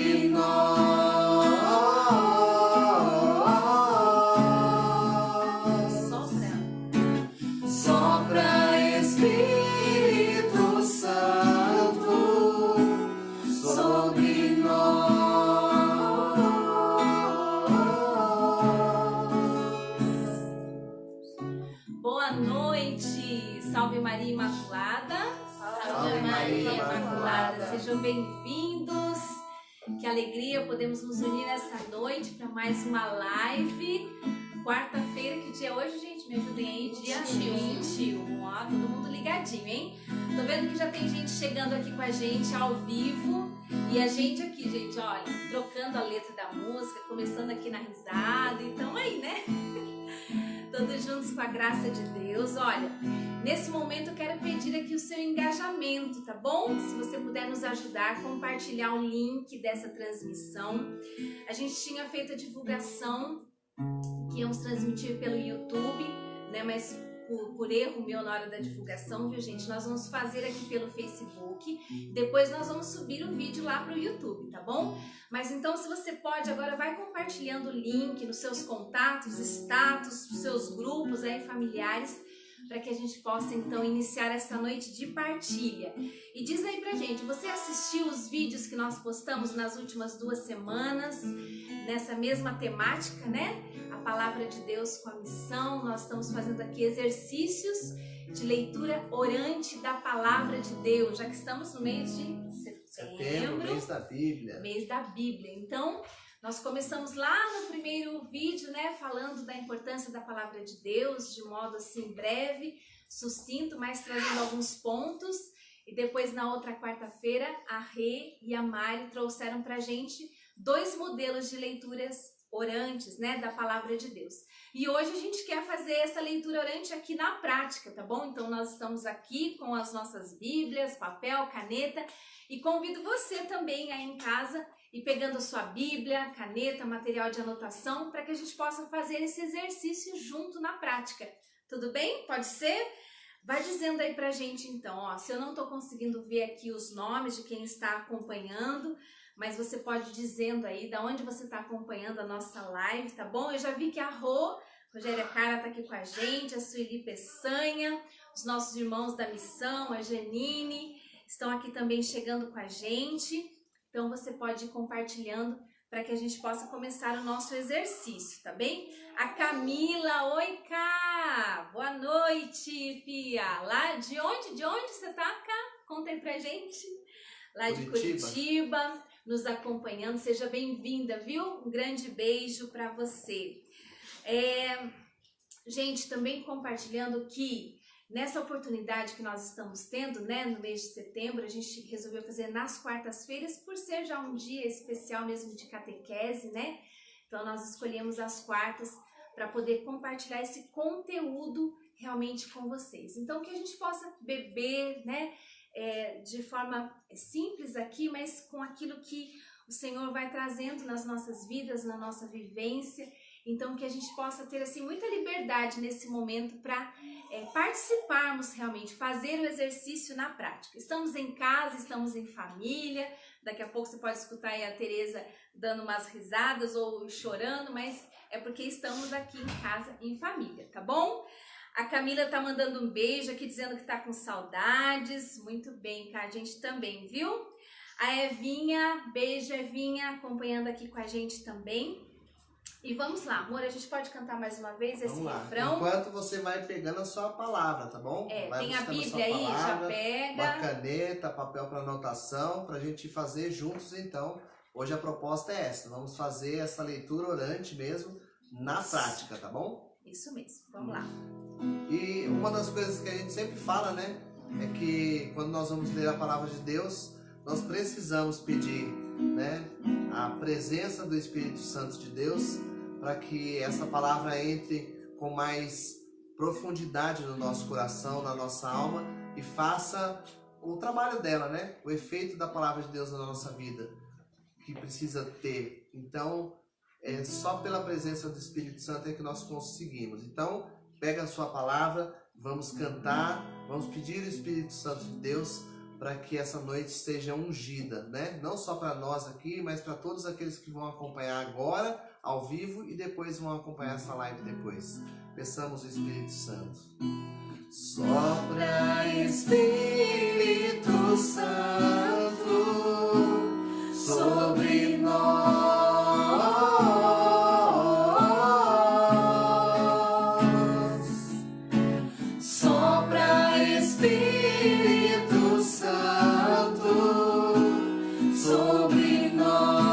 sobre nós. Sopra, Espírito Santo, sobre nós. Boa noite, salve Maria Imaculada. Salve Maria Imaculada. Sejam bem-vindos. Que alegria podemos nos unir essa noite para mais uma live. Quarta-feira, que dia é hoje, gente? Me ajudem aí, dia 21. Ó, todo mundo ligadinho, hein? Tô vendo que já tem gente chegando aqui com a gente ao vivo. E a gente aqui, gente, olha, trocando a letra da música, começando aqui na risada. Então aí, né? Todos juntos com a graça de Deus. Olha, nesse momento eu quero pedir aqui o seu engajamento, tá bom? Se você puder nos ajudar a compartilhar o link dessa transmissão. A gente tinha feito a divulgação que íamos transmitir pelo YouTube, né? Mas por erro meu na hora da divulgação, viu, gente? Nós vamos fazer aqui pelo Facebook, depois nós vamos subir o vídeo lá para o YouTube, tá bom? Mas então, se você pode, agora vai compartilhando o link nos seus contatos, status, nos seus grupos aí familiares, para que a gente possa então iniciar essa noite de partilha. E diz aí pra gente, você assistiu os vídeos que nós postamos nas últimas 2 semanas, nessa mesma temática, né? A palavra de Deus com a missão. Nós estamos fazendo aqui exercícios de leitura orante da palavra de Deus, já que estamos no mês de setembro, mês da Bíblia. Mês da Bíblia. Então, nós começamos lá no primeiro vídeo, né, falando da importância da palavra de Deus, de modo assim breve, sucinto, mas trazendo alguns pontos. E depois, na outra quarta-feira, a Rê e a Mari trouxeram pra gente 2 modelos de leituras orantes, né, da palavra de Deus. E hoje a gente quer fazer essa leitura orante aqui na prática, tá bom? Então nós estamos aqui com as nossas Bíblias, papel, caneta, e convido você também aí em casa e pegando a sua Bíblia, caneta, material de anotação, para que a gente possa fazer esse exercício junto na prática. Tudo bem? Pode ser? Vai dizendo aí pra gente então, ó, se eu não tô conseguindo ver aqui os nomes de quem está acompanhando, mas você pode ir dizendo aí da onde você está acompanhando a nossa live, tá bom? Eu já vi que a Rogéria Carla tá aqui com a gente, a Sueli Peçanha, os nossos irmãos da missão, a Janine, estão aqui também chegando com a gente. Então você pode ir compartilhando para que a gente possa começar o nosso exercício, tá bem? A Camila, oi Cá, boa noite, Fia. Lá de onde? De onde você tá, Cá? Conta aí pra gente. Lá de Curitiba, nos acompanhando, seja bem-vinda, viu? Um grande beijo para você. Gente, também compartilhando que nessa oportunidade que nós estamos tendo, né, no mês de setembro, a gente resolveu fazer nas quartas-feiras, por ser já um dia especial mesmo de catequese, né? Então nós escolhemos as quartas para poder compartilhar esse conteúdo realmente com vocês. Então que a gente possa beber, né, de forma simples aqui, mas com aquilo que o Senhor vai trazendo nas nossas vidas, na nossa vivência. Então que a gente possa ter assim muita liberdade nesse momento para participarmos realmente, fazer o exercício na prática. Estamos em casa, estamos em família, daqui a pouco você pode escutar aí a Tereza dando umas risadas ou chorando, mas é porque estamos aqui em casa, em família, tá bom? A Camila tá mandando um beijo aqui, dizendo que tá com saudades. Muito bem, cá, a gente também, viu? A Evinha, beijo Evinha, acompanhando aqui com a gente também. E vamos lá, amor, a gente pode cantar mais uma vez esse refrão? Enquanto você vai pegando a sua palavra, tá bom? Vai tem a Bíblia aí, já pega. Uma caneta, papel para anotação, pra gente fazer juntos então. Hoje a proposta é essa, vamos fazer essa leitura orante mesmo, na prática, tá bom? Isso mesmo, vamos lá. E uma das coisas que a gente sempre fala, né, é que quando nós vamos ler a palavra de Deus, nós precisamos pedir, né, a presença do Espírito Santo de Deus para que essa palavra entre com mais profundidade no nosso coração, na nossa alma e faça o trabalho dela, né, o efeito da palavra de Deus na nossa vida que precisa ter. Então, só pela presença do Espírito Santo é que nós conseguimos. Então, pega a sua palavra, vamos cantar, vamos pedir o Espírito Santo de Deus para que essa noite seja ungida, né? Não só para nós aqui, mas para todos aqueles que vão acompanhar agora, ao vivo, e depois vão acompanhar essa live depois. Peçamos o Espírito Santo. Sopra, Espírito Santo, sobre nós. Sopra, Espírito Santo, sobre nós.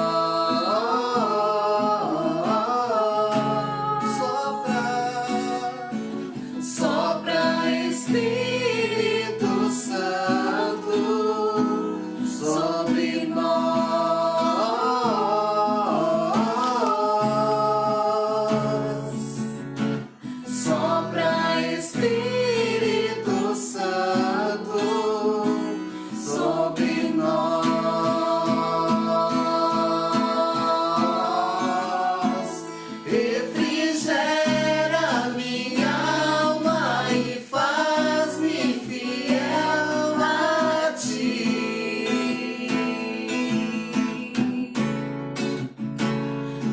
Sopra, Espírito Santo, sobre nós. Sopra, Espírito Santo, sobre nós. Refrigera minha alma e faz-me fiel a ti.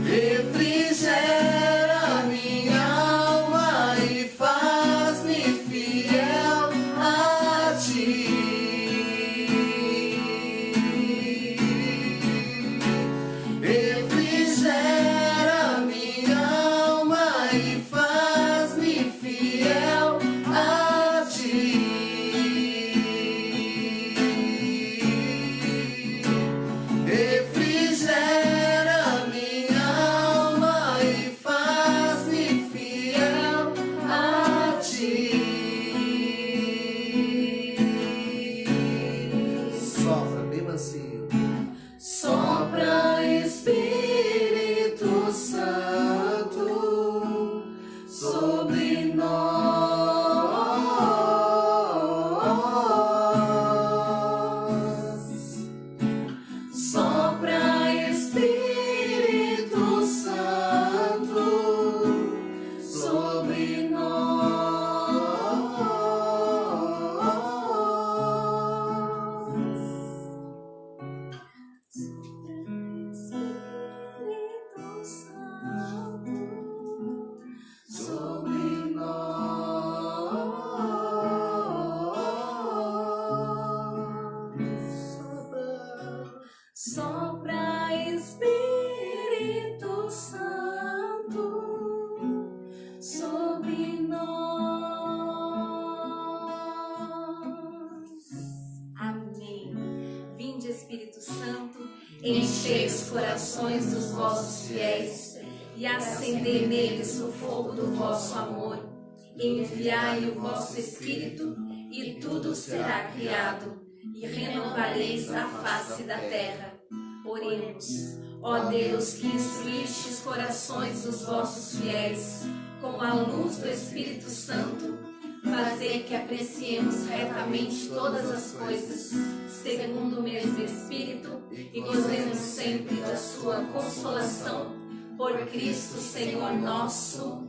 Refrigera minha alma e faz-me fiel a ti. Refrigera minha alma e faz-me fiel a ti. Refrigera minha alma e faz-me fiel a ti. Sopra bem mansinho. Sopra, Espírito Santo, sobre nós. Sopra, Espírito Santo, sobre nós. Espírito Santo, sobre nós. Sopra, Espírito Santo, sobre nós. Amém. Vinde, Espírito Santo, enchei os corações dos vossos fiéis e acendei neles o fogo do vosso amor. Enviai o vosso Espírito e tudo será criado e renovareis a face da terra. Oremos. Ó Deus, que instruíste os corações dos vossos fiéis com a luz do Espírito Santo, fazei que apreciemos retamente todas as coisas, segundo o mesmo Espírito, e gozemos sempre da sua consolação. Por Cristo Senhor nosso.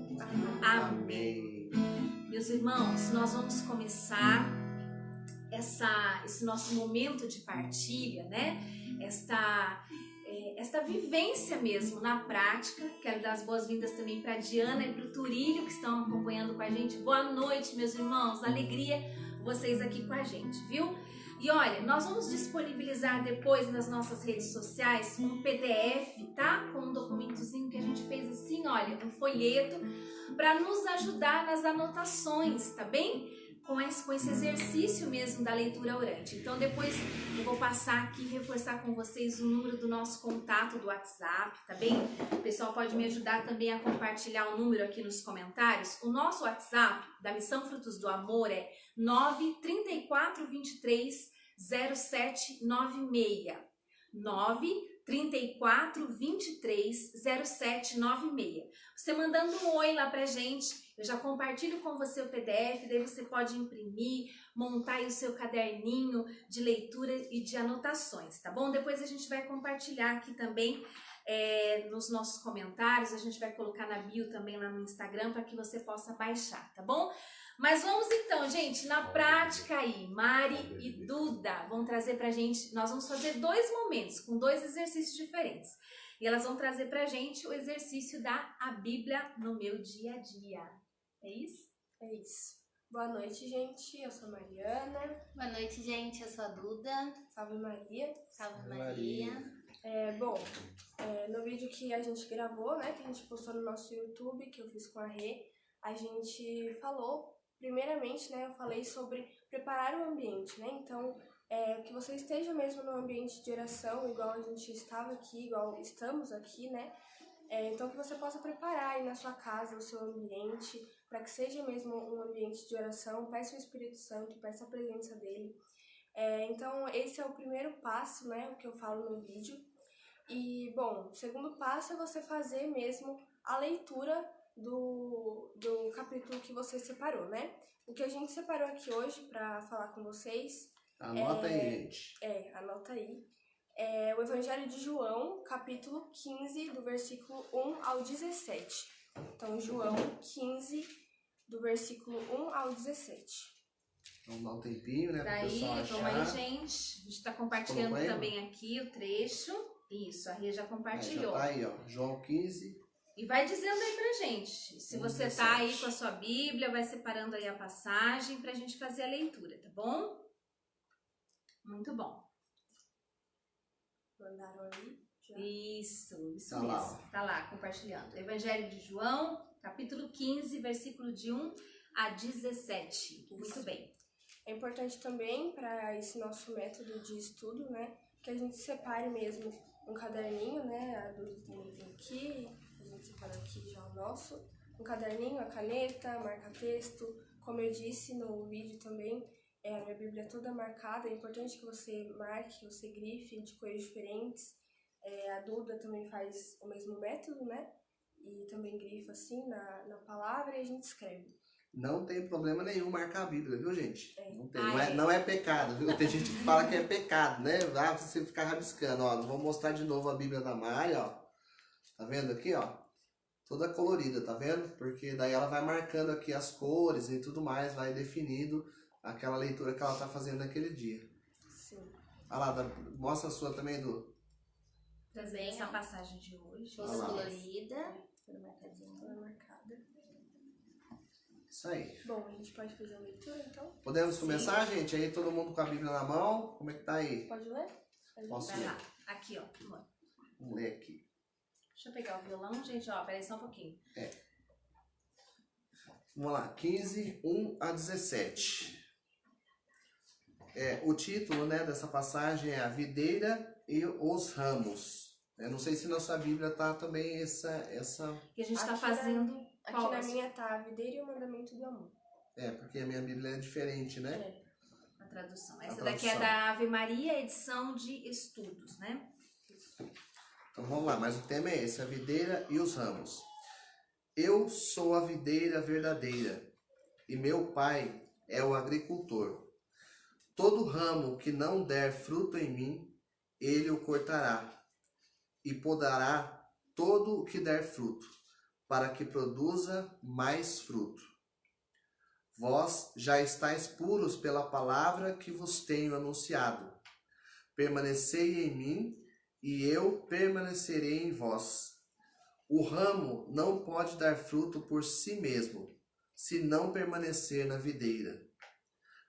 Amém. Meus irmãos, nós vamos começar esse nosso momento de partilha, né? Esta vivência mesmo na prática. Quero dar as boas-vindas também para a Diana e para o Turílio, que estão acompanhando com a gente. Boa noite, meus irmãos. Alegria vocês aqui com a gente, viu? E olha, nós vamos disponibilizar depois nas nossas redes sociais um PDF, tá? Com um documentozinho que a gente fez assim, olha, um folheto, para nos ajudar nas anotações, tá bem? Com esse exercício mesmo da leitura orante. Então depois eu vou passar aqui e reforçar com vocês o número do nosso contato do WhatsApp, tá bem? O pessoal pode me ajudar também a compartilhar o número aqui nos comentários. O nosso WhatsApp da Missão Frutos do Amor é 93423 0796. 93423 0796. Você mandando um oi lá pra gente, eu já compartilho com você o PDF, daí você pode imprimir, montar aí o seu caderninho de leitura e de anotações, tá bom? Depois a gente vai compartilhar aqui também nos nossos comentários, a gente vai colocar na bio também lá no Instagram para que você possa baixar, tá bom? Mas vamos então, gente, na prática aí, Mari e Duda vão trazer pra gente, nós vamos fazer 2 momentos, com 2 exercícios diferentes. E elas vão trazer pra gente o exercício da A Bíblia no meu dia a dia. É isso? É isso. Boa noite, gente. Eu sou a Mariana. Boa noite, gente. Eu sou a Duda. Salve Maria. Salve Maria. No vídeo que a gente gravou, né, que a gente postou no nosso YouTube, que eu fiz com a Rê, a gente falou, primeiramente, né, eu falei sobre preparar o ambiente, né, então, que você esteja mesmo no ambiente de oração, igual a gente estava aqui, igual estamos aqui, né, então que você possa preparar aí na sua casa o seu ambiente, para que seja mesmo um ambiente de oração, peça o Espírito Santo, peça a presença dele. Então, esse é o primeiro passo, né, o que eu falo no vídeo. E, bom, o segundo passo é você fazer mesmo a leitura do capítulo que você separou, né? O que a gente separou aqui hoje para falar com vocês... Anota aí, gente. Anota aí. O Evangelho de João, capítulo 15, do versículo 1 ao 17. Então, João 15, do versículo 1 ao 17. Vamos dar um tempinho, né, pro pessoal Daí, achar. vamos aí, gente. A gente tá compartilhando Colocou aí, também aqui o trecho. Isso, a Rê já Já compartilhou. tá aí, ó. João 15. E vai dizendo aí pra gente. Se você tá aí com a sua Bíblia, vai separando aí a passagem pra gente fazer a leitura, tá bom? Muito bom. Mandaram aí? Já. Isso Tá mesmo. lá, ó. Tá lá, compartilhando. Evangelho de João, capítulo 15, versículo de 1 a 17. Muito bem. É importante também, para esse nosso método de estudo, né, que a gente separe mesmo um caderninho, né, a Duda também tem aqui, a gente separou aqui já o nosso, um caderninho, a caneta, marca-texto, como eu disse no vídeo também, a minha Bíblia é toda marcada, é importante que você marque, que você grife de cores diferentes, a Duda também faz o mesmo método, né, e também grifa assim na palavra e a gente escreve. Não tem problema nenhum marcar a Bíblia, viu, gente? Não tem. Ah, Não é pecado, viu? Tem gente que fala que é pecado, né? Ah, você ficar rabiscando, ó. Vou mostrar de novo a Bíblia da Mari, ó. Tá vendo aqui, ó? Toda colorida, tá vendo? Porque daí ela vai marcando aqui as cores e tudo mais, vai definindo aquela leitura que ela tá fazendo naquele dia. Sim. Olha lá, mostra a sua também, Du. Também essa passagem de hoje. Toda Olha lá. colorida. Toda marcadinha. Toda marcada. Isso aí. Bom, a gente pode fazer a leitura, então? Podemos começar, gente? Aí todo mundo com a Bíblia na mão. Como é que tá aí? Pode ler? Posso Vai ler? lá. Aqui, ó. Vamos ler aqui. Deixa eu pegar o violão, gente. Ó, peraí só um pouquinho. Vamos lá, 15, 1 a 17. O título, né, dessa passagem é A Videira e os Ramos. Eu não sei se na sua Bíblia tá também essa... E a gente tá Aqui fazendo... Aqui qual? na minha tá a videira e o mandamento do amor. porque a minha Bíblia é diferente, né? A tradução. Essa A daqui é tradução. da Ave Maria, edição de estudos, né? Então vamos lá, mas o tema é esse, a videira e os ramos. Eu sou a videira verdadeira, e meu pai é o agricultor. Todo ramo que não der fruto em mim, ele o cortará, e podará todo o que der fruto, para que produza mais fruto. Vós já estáis puros pela palavra que vos tenho anunciado. Permanecei em mim, e eu permanecerei em vós. O ramo não pode dar fruto por si mesmo, se não permanecer na videira.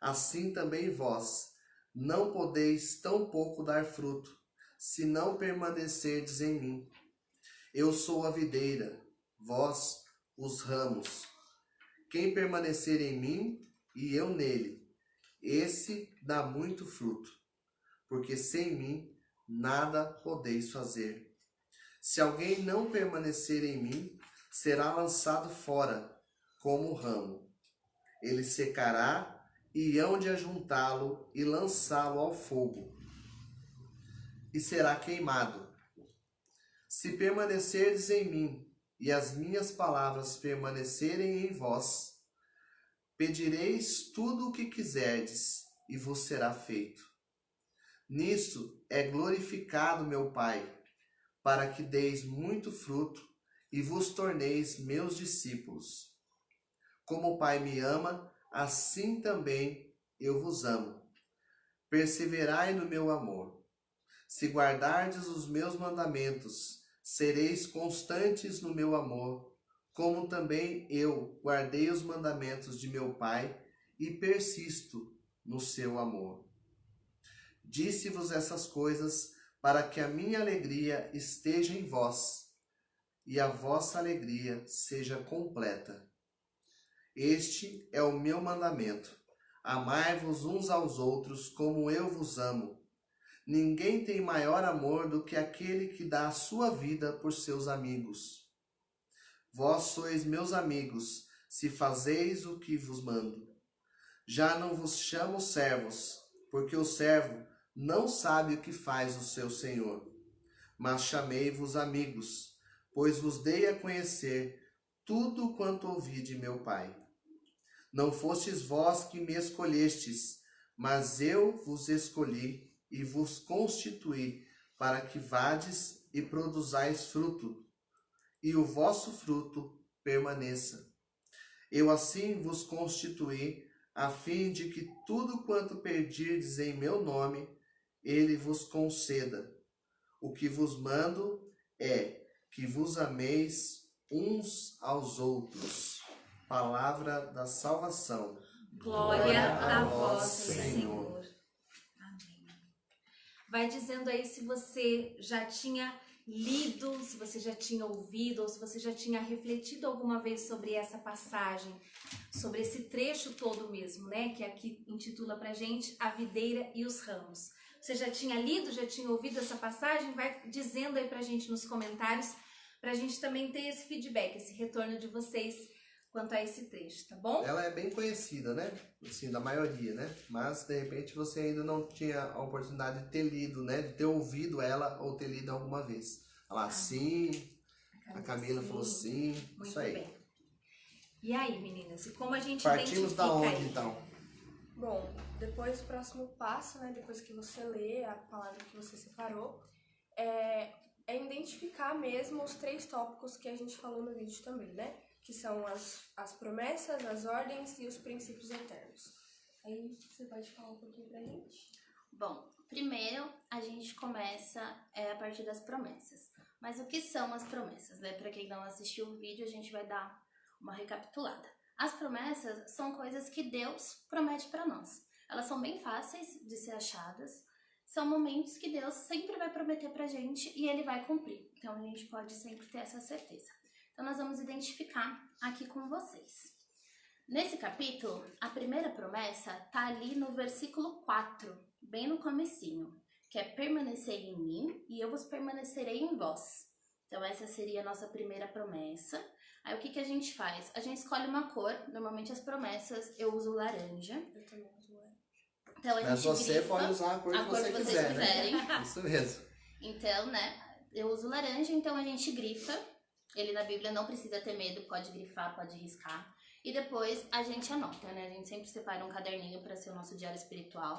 Assim também vós não podeis tampouco dar fruto, se não permanecerdes em mim. Eu sou a videira, vós os ramos. Quem permanecer em mim e eu nele, esse dá muito fruto, porque sem mim nada podeis fazer. Se alguém não permanecer em mim, será lançado fora, como um ramo. Ele secará, e hão de ajuntá-lo e lançá-lo ao fogo, e será queimado. Se permanecerdes em mim, e as minhas palavras permanecerem em vós, pedireis tudo o que quiserdes, e vos será feito. Nisto é glorificado meu Pai, para que deis muito fruto e vos torneis meus discípulos. Como o Pai me ama, assim também eu vos amo. Perseverai no meu amor. Se guardardes os meus mandamentos, sereis constantes no meu amor, como também eu guardei os mandamentos de meu Pai e persisto no seu amor. Disse-vos essas coisas para que a minha alegria esteja em vós e a vossa alegria seja completa. Este é o meu mandamento: amai-vos uns aos outros como eu vos amo. Ninguém tem maior amor do que aquele que dá a sua vida por seus amigos. Vós sois meus amigos, se fazeis o que vos mando. Já não vos chamo servos, porque o servo não sabe o que faz o seu senhor. Mas chamei-vos amigos, pois vos dei a conhecer tudo quanto ouvi de meu Pai. Não fostes vós que me escolhestes, mas eu vos escolhi e vos constituí para que vades e produzais fruto, e o vosso fruto permaneça. Eu assim vos constituí, a fim de que tudo quanto pedirdes em meu nome, ele vos conceda. O que vos mando é que vos ameis uns aos outros. Palavra da salvação. Glória a vós, Senhor. Amém. Vai dizendo aí se você já tinha lido, se você já tinha ouvido, ou se você já tinha refletido alguma vez sobre essa passagem, sobre esse trecho todo mesmo, né? Que aqui intitula pra gente A Videira e os Ramos. Você já tinha lido, já tinha ouvido essa passagem? Vai dizendo aí pra gente nos comentários, pra gente também ter esse feedback, esse retorno de vocês quanto a esse trecho, tá bom? Ela é bem conhecida, né? Assim, da maioria, né? Mas, de repente, você ainda não tinha a oportunidade de ter lido, né? De ter ouvido ela ou ter lido alguma vez. Ela assim, a Camila falou sim, Muito isso aí. bem. E aí, meninas, e como a gente Partimos identifica da onde, aí? então? Bom, depois o próximo passo, né, depois que você lê a palavra que você separou, é identificar mesmo os 3 tópicos que a gente falou no vídeo também, né? Que são as promessas, as ordens e os princípios eternos. Aí você pode falar um pouquinho pra gente? Bom, primeiro a gente começa a partir das promessas. Mas o que são as promessas, né? Para quem não assistiu o vídeo, a gente vai dar uma recapitulada. As promessas são coisas que Deus promete para nós. Elas são bem fáceis de ser achadas. São momentos que Deus sempre vai prometer pra gente e Ele vai cumprir. Então a gente pode sempre ter essa certeza. Então nós vamos identificar aqui com vocês. Nesse capítulo, a primeira promessa tá ali no versículo 4, bem no comecinho, que é permanecer em mim e eu vos permanecerei em vós. Então essa seria a nossa primeira promessa. Aí o que a gente faz? A gente escolhe uma cor, normalmente as promessas eu uso laranja. Eu também uso laranja. Então a Mas gente você grifa pode usar a cor que você vocês quiser, quiserem. né? Isso mesmo. Então, né, eu uso laranja, então a gente grifa. Ele na Bíblia não precisa ter medo, pode grifar, pode riscar. E depois a gente anota, né? A gente sempre separa um caderninho para ser o nosso diário espiritual.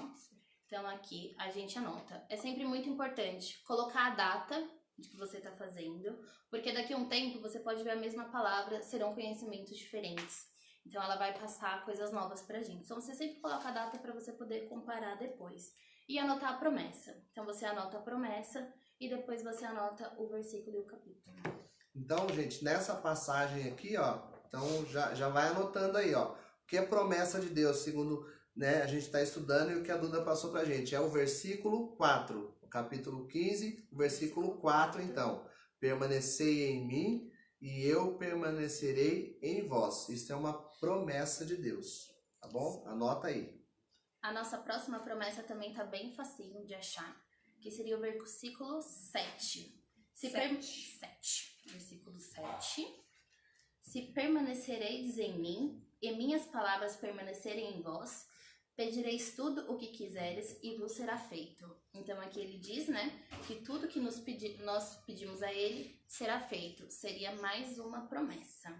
Então aqui a gente anota. É sempre muito importante colocar a data de que você está fazendo, porque daqui a um tempo você pode ver a mesma palavra, serão conhecimentos diferentes. Então ela vai passar coisas novas pra gente. Então você sempre coloca a data para você poder comparar depois. E anotar a promessa. Então você anota a promessa e depois você anota o versículo e o capítulo. Então, gente, nessa passagem aqui, ó, então já vai anotando aí, ó. O que é promessa de Deus, segundo, né, a gente está estudando e o que a Duda passou pra gente. É o versículo 4, o capítulo 15, o versículo 4, então. Permanecei em mim e eu permanecerei em vós. Isso é uma promessa de Deus, tá bom? Anota aí. A nossa próxima promessa também tá bem facinho de achar, que seria o versículo 7. 7. Versículo 7. Se permanecereis em mim e minhas palavras permanecerem em vós, pedireis tudo o que quiseres e vos será feito. Então aqui ele diz, né, que tudo que nós pedimos a ele será feito. Seria mais uma promessa.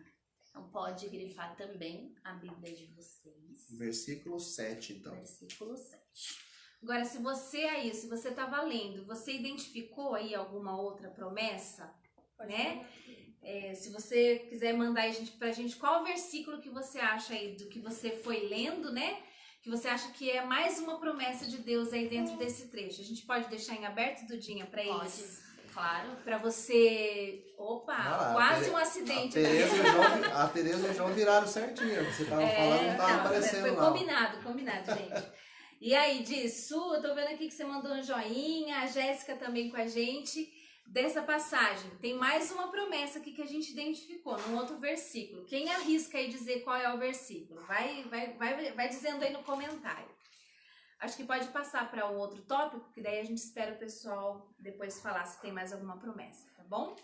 Então pode grifar também a Bíblia de vocês. Versículo 7, então. Versículo 7. Agora, se você estava lendo, você identificou aí alguma outra promessa? Pode né? mandar. Se você quiser mandar pra gente qual versículo que você acha aí do que você foi lendo, né? Que você acha que é mais uma promessa de Deus aí dentro desse trecho. A gente pode deixar em aberto, Dudinha, pra eles? Claro. Pra você... Opa, lá, quase um acidente. A Tereza e o João viraram certinho. Você tava falando, não tava aparecendo foi não. combinado, gente. E aí, Su, eu tô vendo aqui que você mandou um joinha, a Jéssica também com a gente. Dessa passagem, tem mais uma promessa aqui que a gente identificou num outro versículo. Quem arrisca aí dizer qual é o versículo? Vai dizendo aí no comentário. Acho que pode passar para o outro tópico, que daí a gente espera o pessoal depois falar se tem mais alguma promessa, tá bom?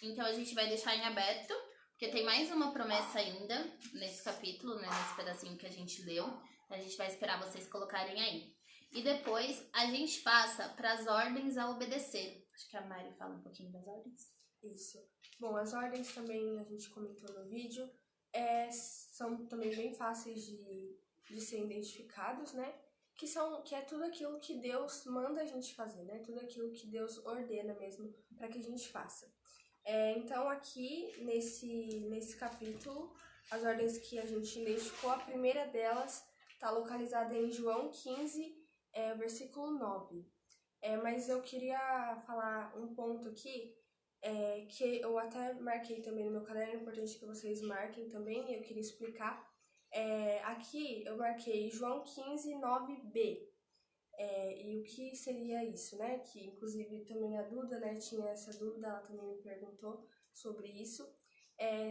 Então a gente vai deixar em aberto, porque tem mais uma promessa ainda nesse capítulo, né, nesse pedacinho que a gente leu. A gente vai esperar vocês colocarem aí. E depois a gente passa para as ordens a obedecer. Acho que a Mari fala um pouquinho das ordens. Isso. Bom, as ordens também a gente comentou no vídeo. São também bem fáceis de serem identificados, né? Que é tudo aquilo que Deus manda a gente fazer, né? Tudo aquilo que Deus ordena mesmo para que a gente faça. Então aqui nesse capítulo, as ordens que a gente identificou, a primeira delas está localizada em João 15, versículo 9. Mas eu queria falar um ponto aqui, que eu até marquei também no meu caderno, é importante que vocês marquem também, e eu queria explicar. Aqui eu marquei João 15, 9b. E o que seria isso, né? Que inclusive também a Duda, né, tinha essa dúvida, ela também me perguntou sobre isso.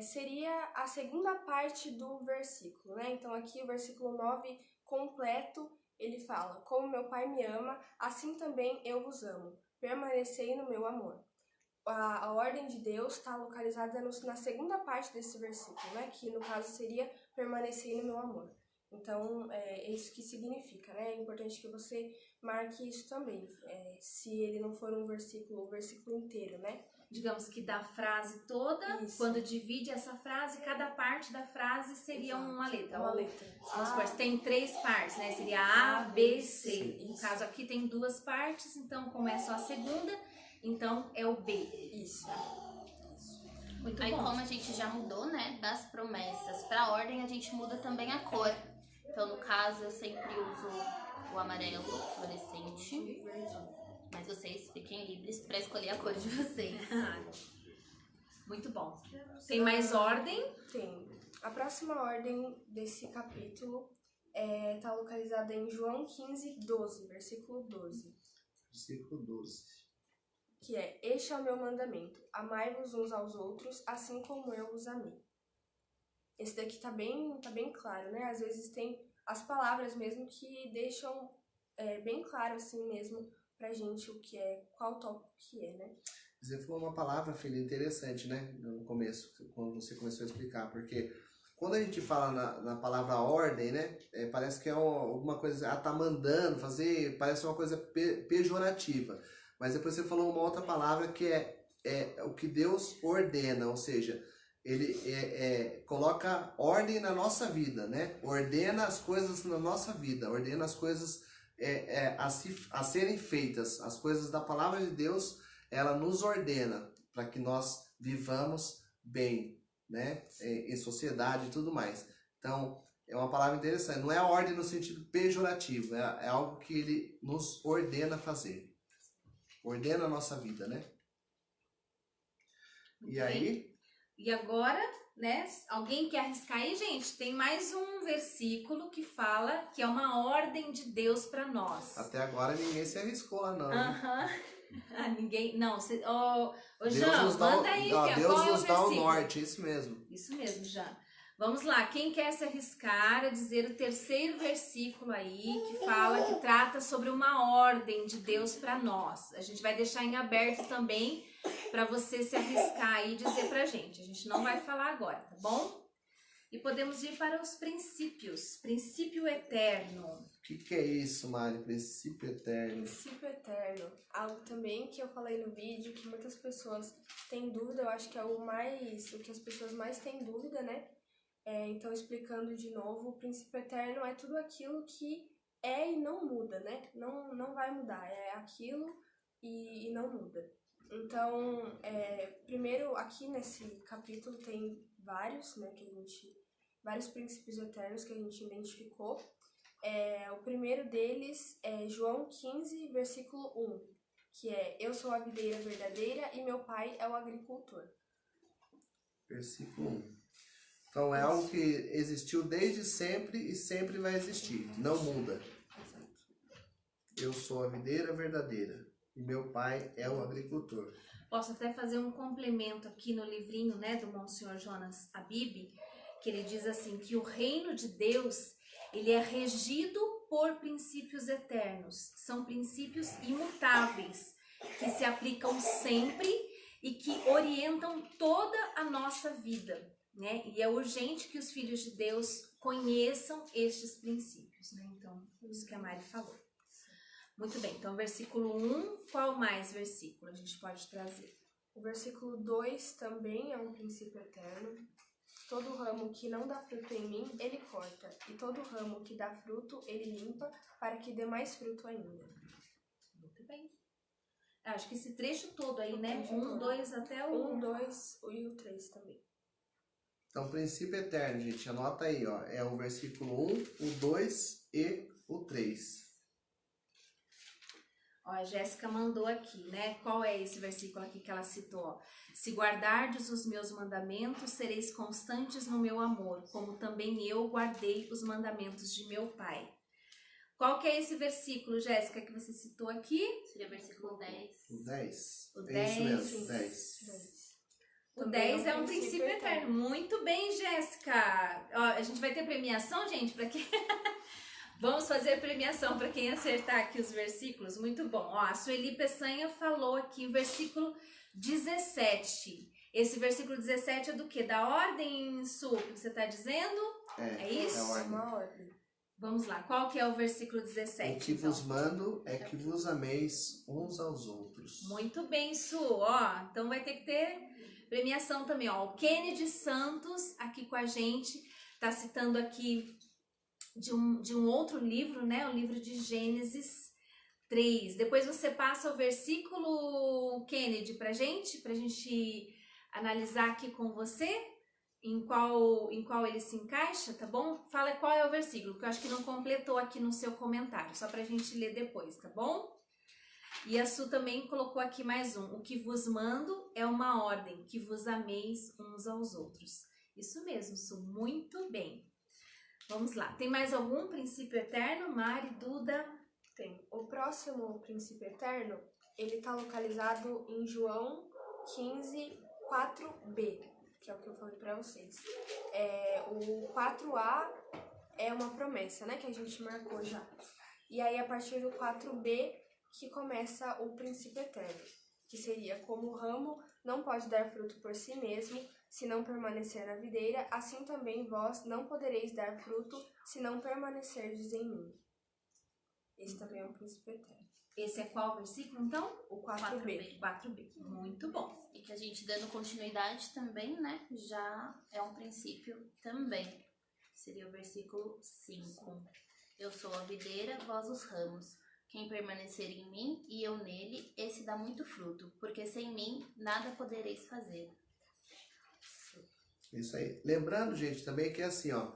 Seria a segunda parte do versículo, né? Então aqui o versículo 9 completo, ele fala: como meu Pai me ama, assim também eu vos amo. Permanecei no meu amor. A ordem de Deus está localizada na segunda parte desse versículo, né? Que no caso seria permanecer no meu amor. Então, é isso que significa, né? É importante que você marque isso também. Se ele não for um versículo, o versículo inteiro, né? Digamos que da frase toda, Isso. quando divide essa frase, cada parte da frase seria uma letra. Uma letra. Vamos supor, tem 3 partes, né? Seria A, B, C. No caso aqui tem 2 partes, então começa a segunda, então é o B. Isso. Muito Aí bom. como a gente já mudou, né, das promessas para ordem, a gente muda também a cor. Então no caso eu sempre uso o amarelo fluorescente, mas vocês fiquem livres para escolher a cor de vocês. Muito bom. Tem mais ordem? Tem. A próxima ordem desse capítulo está localizada em João 15, 12, versículo 12. Versículo 12. Que é: este é o meu mandamento, amai-vos uns aos outros, assim como eu vos amei. Esse daqui tá bem claro, né? Às vezes tem as palavras mesmo que deixam bem claro assim mesmo pra gente qual tópico que é, né? Você falou uma palavra, filha, interessante, né? No começo, quando você começou a explicar, porque quando a gente fala na palavra ordem, né? Parece que é alguma coisa, tá mandando fazer, parece uma coisa pejorativa. Mas depois você falou uma outra palavra que é o que Deus ordena, ou seja, ele coloca ordem na nossa vida, né? Ordena as coisas na nossa vida, ordena as coisas a serem feitas. As coisas da palavra de Deus, ela nos ordena para que nós vivamos bem, né? Em sociedade e tudo mais. Então, é uma palavra interessante. Não é a ordem no sentido pejorativo, é algo que ele nos ordena fazer. Ordena a nossa vida, né? E aí? E agora, né? Alguém quer arriscar aí, gente? Tem mais um versículo que fala que é uma ordem de Deus para nós. Até agora ninguém se arriscou lá, não. Ninguém. Não, Jean, Deus manda aí, Deus qual é o nos dá o versículo? norte, isso mesmo. Isso mesmo, Jean. Vamos lá, quem quer se arriscar a dizer o terceiro versículo aí, que fala, que trata sobre uma ordem de Deus para nós. A gente vai deixar em aberto também para você se arriscar aí e dizer pra gente. A gente não vai falar agora, tá bom? E podemos ir para os princípios. Princípio eterno. O que é isso, Mari? Princípio eterno. Princípio eterno. Algo também que eu falei no vídeo, que muitas pessoas têm dúvida, eu acho que é o que as pessoas mais têm dúvida, né? Então, explicando de novo, o princípio eterno é tudo aquilo que é e não muda, né? Não vai mudar, é aquilo e não muda. Então, primeiro, aqui nesse capítulo tem vários, né, vários princípios eternos que a gente identificou. O primeiro deles é João 15, versículo 1, que é: eu sou a videira verdadeira e meu pai é o agricultor. Versículo 1. Então é algo que existiu desde sempre e sempre vai existir, não muda. Exato. Eu sou a videira verdadeira e meu pai é o agricultor. Posso até fazer um complemento aqui no livrinho, né, do Monsenhor Jonas Abib, que ele diz assim, que o reino de Deus, ele é regido por princípios eternos. São princípios imutáveis, que se aplicam sempre e que orientam toda a nossa vida, né? E é urgente que os filhos de Deus conheçam estes princípios, né? Então, isso que a Mari falou. Muito bem, então versículo 1, qual mais versículo a gente pode trazer? O versículo 2 também é um princípio eterno. Todo ramo que não dá fruto em mim, ele corta, e todo ramo que dá fruto, ele limpa, para que dê mais fruto ainda. Muito bem. Acho que esse trecho todo aí, né? trecho 1, todo. 2 até o 1, 2 e o 3 também. Então, princípio eterno, gente, anota aí, ó. É o versículo 1, o 2 e o 3. Ó, a Jéssica mandou aqui, né? Qual é esse versículo aqui que ela citou? Ó? Se guardardes os meus mandamentos, sereis constantes no meu amor, como também eu guardei os mandamentos de meu Pai. Qual que é esse versículo, Jéssica, que você citou aqui? Seria o versículo 10. O 10. O É isso 10. mesmo, 10. 10. O 10 é um princípio eterno. Muito bem, Jéssica. Ó, a gente vai ter premiação, gente, para quem... Vamos fazer premiação para quem acertar aqui os versículos. Muito bom. Ó, a Sueli Peçanha falou aqui o versículo 17. Esse versículo 17 é do quê? Da ordem, Su, que você está dizendo? É isso? É a ordem. Uma ordem. Vamos lá. Qual que é o versículo 17? O que então? vos mando é que vos ameis uns aos outros. Muito bem, Su. Ó, então vai ter que ter premiação também. Ó, o Kennedy Santos aqui com a gente está citando aqui de um outro livro, né? O livro de Gênesis 3. Depois você passa o versículo, Kennedy, pra gente analisar aqui com você em qual ele se encaixa, tá bom? Fala qual é o versículo, que eu acho que não completou aqui no seu comentário, só pra gente ler depois, tá bom? E a Su também colocou aqui mais um. O que vos mando é uma ordem, que vos ameis uns aos outros. Isso mesmo, Su, muito bem. Vamos lá. Tem mais algum princípio eterno, Mari, Duda? Tem. O próximo princípio eterno, ele está localizado em João 15, 4b, que é o que eu falei para vocês. O 4a é uma promessa, né, que a gente marcou já. E aí, a partir do 4b, que começa o princípio eterno, que seria: como o ramo não pode dar fruto por si mesmo, se não permanecer na videira, assim também vós não podereis dar fruto, se não permanecerdes em mim. Esse também é um princípio eterno. Esse é qual versículo, então? O 4b. 4b. Muito bom. E que a gente, dando continuidade também, né, já é um princípio também. Seria o versículo 5. Eu sou a videira, vós os ramos. Quem permanecer em mim e eu nele, esse dá muito fruto, porque sem mim nada podereis fazer. Isso aí. Lembrando, gente, também que é assim, ó.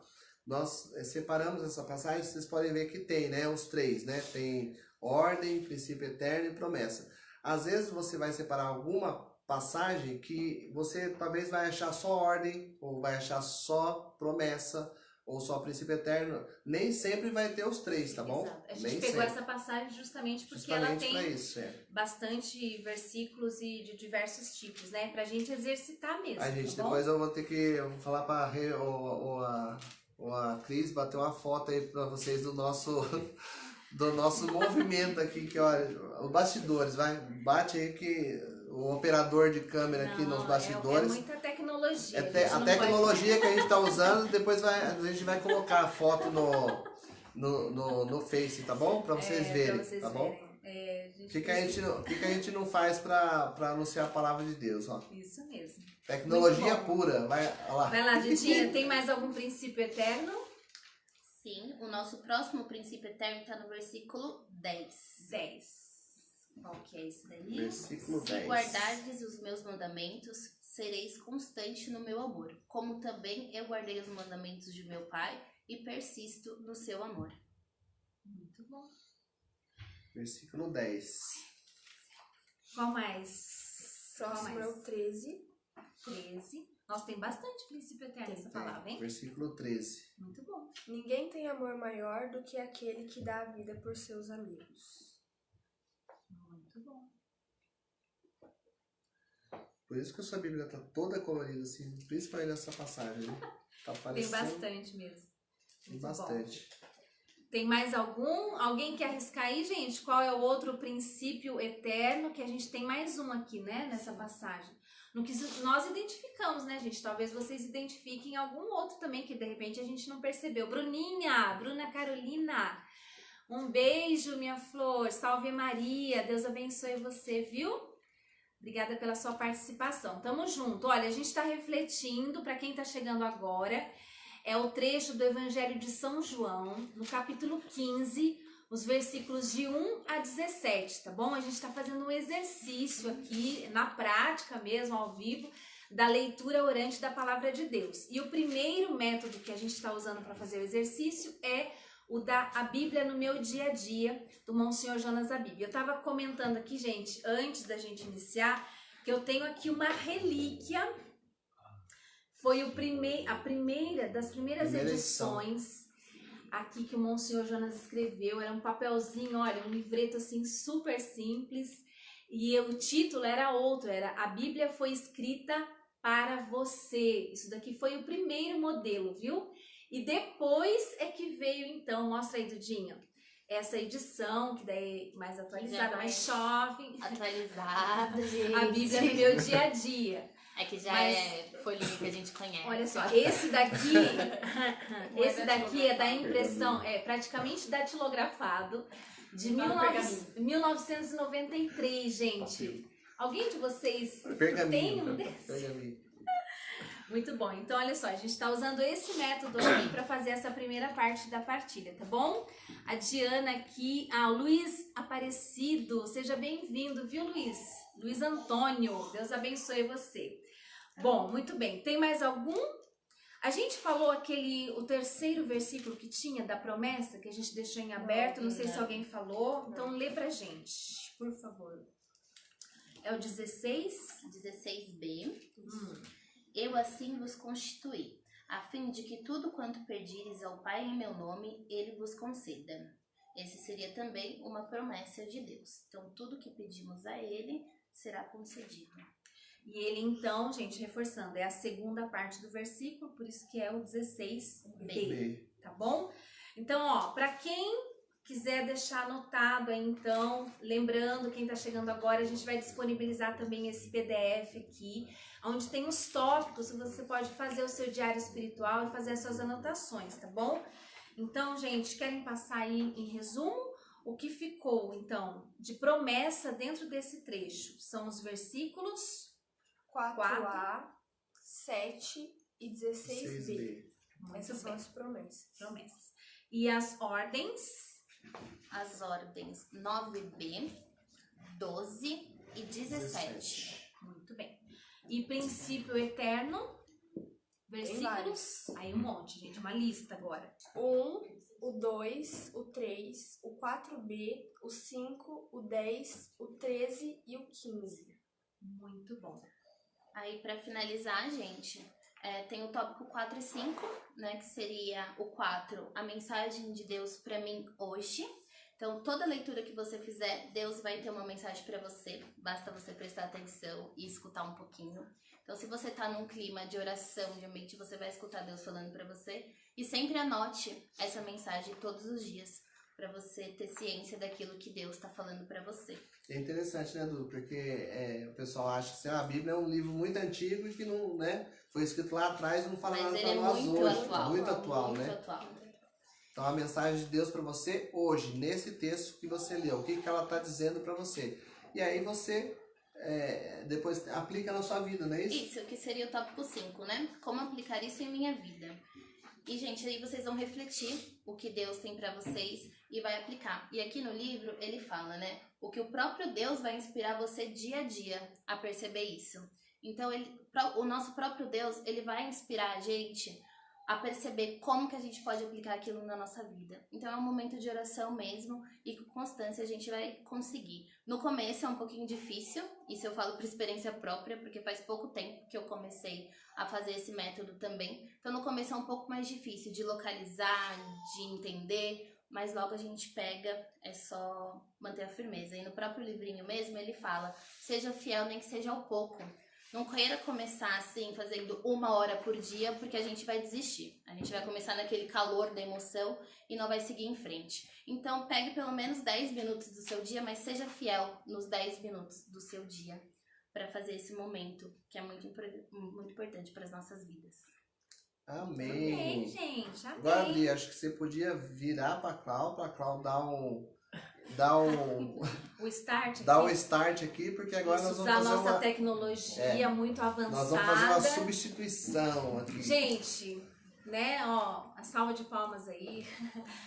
Nós separamos essa passagem, vocês podem ver que tem, né? Os 3, né? Tem ordem, princípio eterno e promessa. Às vezes você vai separar alguma passagem que você talvez vai achar só ordem, ou vai achar só promessa, ou só princípio eterno. Nem sempre vai ter os 3, tá bom? Exato. A gente Nem pegou sempre. essa passagem justamente porque Justamente ela tem pra isso, bastante versículos e de diversos tipos, né? Pra gente exercitar mesmo, A gente, tá bom? depois eu vou falar pra a Cris bater uma foto aí pra vocês do nosso movimento aqui, que olha, os bastidores, vai, bate aí que o operador de câmera aqui nos bastidores. É muita tecnologia. A tecnologia que a gente tá usando, depois a gente vai colocar a foto no Face, tá bom? Pra vocês verem, pra vocês tá bom? verem. O que a gente não faz pra anunciar a palavra de Deus, ó? Isso mesmo. Tecnologia Muito bom. pura, vai lá. Vai lá, Didinha, tem mais algum princípio eterno? Sim, o nosso próximo princípio eterno está no versículo 10. 10. Qual que é esse daí? Versículo Se 10. guardardes os meus mandamentos, sereis constante no meu amor, como também eu guardei os mandamentos de meu Pai e persisto no seu amor. Muito bom. Versículo 10. Qual mais? Próximo é o 13. 13. Nossa, tem bastante princípio eterno nessa palavra, hein? Versículo 13. Muito bom. Ninguém tem amor maior do que aquele que dá a vida por seus amigos. Muito bom. Por isso que a sua Bíblia tá toda colorida, assim, principalmente nessa passagem, né? Tá Tem aparecendo. bastante mesmo. Tem Muito bastante. bom. Tem mais algum? Alguém quer arriscar aí, gente? Qual é o outro princípio eterno? Que a gente tem mais um aqui, né? Nessa passagem. No que nós identificamos, né, gente? Talvez vocês identifiquem algum outro também que de repente a gente não percebeu. Bruna Carolina. Um beijo, minha flor. Salve Maria. Deus abençoe você, viu? Obrigada pela sua participação. Tamo junto. Olha, a gente está refletindo, para quem está chegando agora, é o trecho do Evangelho de São João, no capítulo 15, os versículos de 1 a 17, tá bom? A gente está fazendo um exercício aqui, na prática mesmo, ao vivo, da leitura orante da Palavra de Deus. E o primeiro método que a gente está usando para fazer o exercício é o da A Bíblia no Meu Dia a Dia, do Monsenhor Jonas Abib. Eu estava comentando aqui, gente, antes da gente iniciar, que eu tenho aqui uma relíquia. Foi a primeira das primeiras edições aqui que o Monsenhor Jonas escreveu. Era um papelzinho, olha, um livreto assim super simples. E o título era outro, era A Bíblia foi escrita para você. Isso daqui foi o primeiro modelo, viu? E depois é que veio, então, mostra aí, Dudinho, essa edição, que daí é mais atualizada, mais jovem. Atualizada, gente. A Bíblia no Meu Dia a Dia. É que já é folhinha que a gente conhece. Olha só, esse daqui é da impressão, é praticamente datilografado, de 1993, gente. Alguém de vocês tem um desses? Pergaminho. Muito bom. Então, olha só, a gente está usando esse método aqui para fazer essa primeira parte da partilha, tá bom? A Diana aqui, o Luiz Aparecido, seja bem-vindo, viu, Luiz? Luiz Antônio, Deus abençoe você. Bom, muito bem. Tem mais algum? A gente falou o terceiro versículo que tinha da promessa, que a gente deixou em aberto, não sei se alguém falou, então lê pra gente, por favor. É o 16? 16b. Eu assim vos constituí, a fim de que tudo quanto pedires ao Pai em meu nome, Ele vos conceda. Esse seria também uma promessa de Deus. Então, tudo que pedimos a Ele será concedido. E ele, então, gente, reforçando, é a segunda parte do versículo, por isso que é o 16b, tá bom? Então, ó, para quem quiser deixar anotado aí, então, lembrando, quem tá chegando agora, a gente vai disponibilizar também esse PDF aqui, onde tem os tópicos que você pode fazer o seu diário espiritual e fazer as suas anotações, tá bom? Então, gente, querem passar aí em resumo? O que ficou, então, de promessa dentro desse trecho? São os versículos 4a, 7 e 16b. 6b. Essas são as promessas. E as ordens? As ordens 9b, 12 e 17. Muito bem. E princípio eterno? Versículos? Aí um monte, gente, uma lista agora. 1, o 2, o 3, o 4b, o 5, o 10, o 13 e o 15. Muito bom. Aí, para finalizar, gente, tem o tópico 4 e 5, né, que seria o 4, a mensagem de Deus para mim hoje. Então, toda leitura que você fizer, Deus vai ter uma mensagem para você. Basta você prestar atenção e escutar um pouquinho. Então, se você tá num clima de oração, de mente, você vai escutar Deus falando para você. E sempre anote essa mensagem todos os dias, para você ter ciência daquilo que Deus está falando para você. É interessante, né, Du? Porque o pessoal acha que a Bíblia é um livro muito antigo e que não, né, foi escrito lá atrás e não fala nada para nós hoje. Muito atual, né? Então, a mensagem de Deus para você hoje, nesse texto que você leu, o que ela está dizendo para você. E aí você depois aplica na sua vida, não é isso? Isso, que seria o tópico 5, né? Como aplicar isso em minha vida. E, gente, aí vocês vão refletir o que Deus tem para vocês e vai aplicar. E aqui no livro ele fala, né? o que o próprio Deus vai inspirar você dia a dia a perceber isso. Então, o nosso próprio Deus, ele vai inspirar a gente a perceber como que a gente pode aplicar aquilo na nossa vida. Então é um momento de oração mesmo, e com constância a gente vai conseguir. No começo é um pouquinho difícil, isso eu falo por experiência própria, porque faz pouco tempo que eu comecei a fazer esse método também. Então no começo é um pouco mais difícil de localizar, de entender, mas logo a gente pega, é só manter a firmeza. E no próprio livrinho mesmo ele fala, seja fiel nem que seja ao pouco. Não queira começar assim, fazendo 1 hora por dia, porque a gente vai desistir. A gente vai começar naquele calor da emoção e não vai seguir em frente. Então, pegue pelo menos 10 minutos do seu dia, mas seja fiel nos 10 minutos do seu dia para fazer esse momento, que é muito importante para as nossas vidas. Amém. Amém, gente. Amém. Agora, Adri, acho que você podia virar pra Clau dar um O start aqui. Dá um start aqui, porque agora nós vamos usar fazer a nossa uma tecnologia muito avançada. Nós vamos fazer uma substituição aqui. Gente, né, ó, a salva de palmas aí.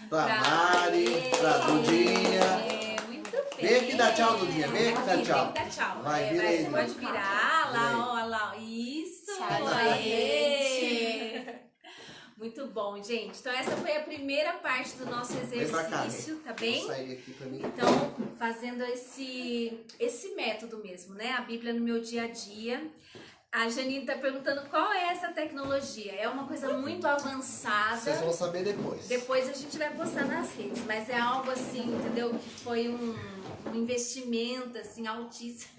Pra Mari, pra Dudinha. Muito bem. Vem aqui dar tchau, Dudinha. Vem aqui dar tchau. Vem dar tchau. Vai, vira aí. Você pode virar. Lá, ó. Isso. Tchau, Aê. Muito bom, gente. Então essa foi a primeira parte do nosso exercício, tá bem? Vou sair aqui pra mim. Então, fazendo esse método mesmo, né? A Bíblia no meu dia a dia. A Janine tá perguntando qual é essa tecnologia. É uma coisa muito avançada. Vocês vão saber depois. Depois a gente vai postar nas redes, mas é algo assim, entendeu? Que foi um investimento, assim, altíssimo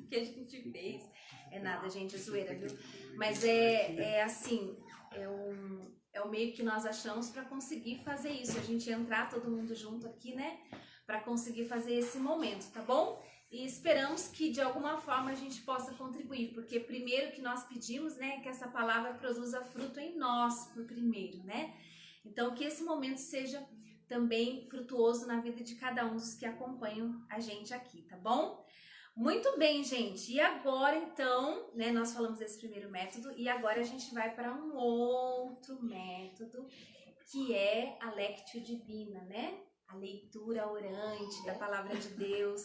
que a gente fez. É nada, gente, é zoeira, viu? Mas é assim, é o meio que nós achamos para conseguir fazer isso. A gente entrar todo mundo junto aqui, né? Para conseguir fazer esse momento, tá bom? E esperamos que de alguma forma a gente possa contribuir, porque primeiro que nós pedimos, né, é que essa palavra produza fruto em nós, por primeiro, né? Então que esse momento seja também frutuoso na vida de cada um dos que acompanham a gente aqui, tá bom? Muito bem, gente. E agora, então, né, nós falamos desse primeiro método e agora a gente vai para um outro método, que é a Lectio Divina, né? A leitura orante da Palavra de Deus.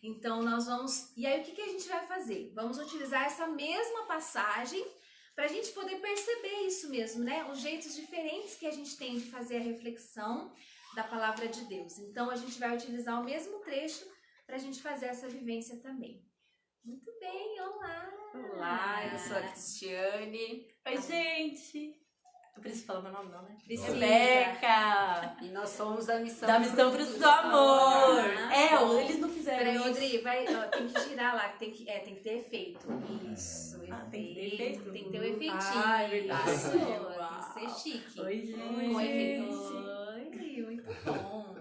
Então, nós vamos... E aí, o que a gente vai fazer? Vamos utilizar essa mesma passagem para a gente poder perceber isso mesmo, né? Os jeitos diferentes que a gente tem de fazer a reflexão da Palavra de Deus. Então, a gente vai utilizar o mesmo trecho para a gente fazer essa vivência também. Muito bem, olá! Olá, eu sou a Cristiane. Oi, gente! Eu preciso falar meu nome, não, né? Precisa. Rebeca! E nós somos da missão. Da Missão Frutos do Amor! Eles não fizeram Peraí, isso. Rodri, tem que girar lá, tem que ter efeito. Isso, efeito. Tem que ter efeito? Tem que ter o efeitinho. Ah, é verdade. Isso, tem que ser chique. Oi, gente! Com efeito. Oi, muito bom.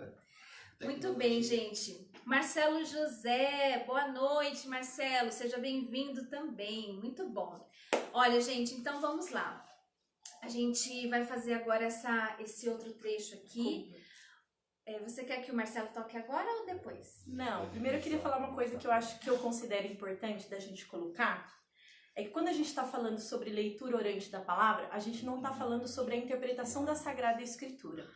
Muito bem, gente. Marcelo José, boa noite, Marcelo. Seja bem-vindo também. Muito bom. Olha, gente, então vamos lá. A gente vai fazer agora esse outro trecho aqui. Você quer que o Marcelo toque agora ou depois? Não, primeiro eu queria falar uma coisa que eu considero importante da gente colocar. É que quando a gente está falando sobre leitura orante da palavra, a gente não está falando sobre a interpretação da Sagrada Escritura.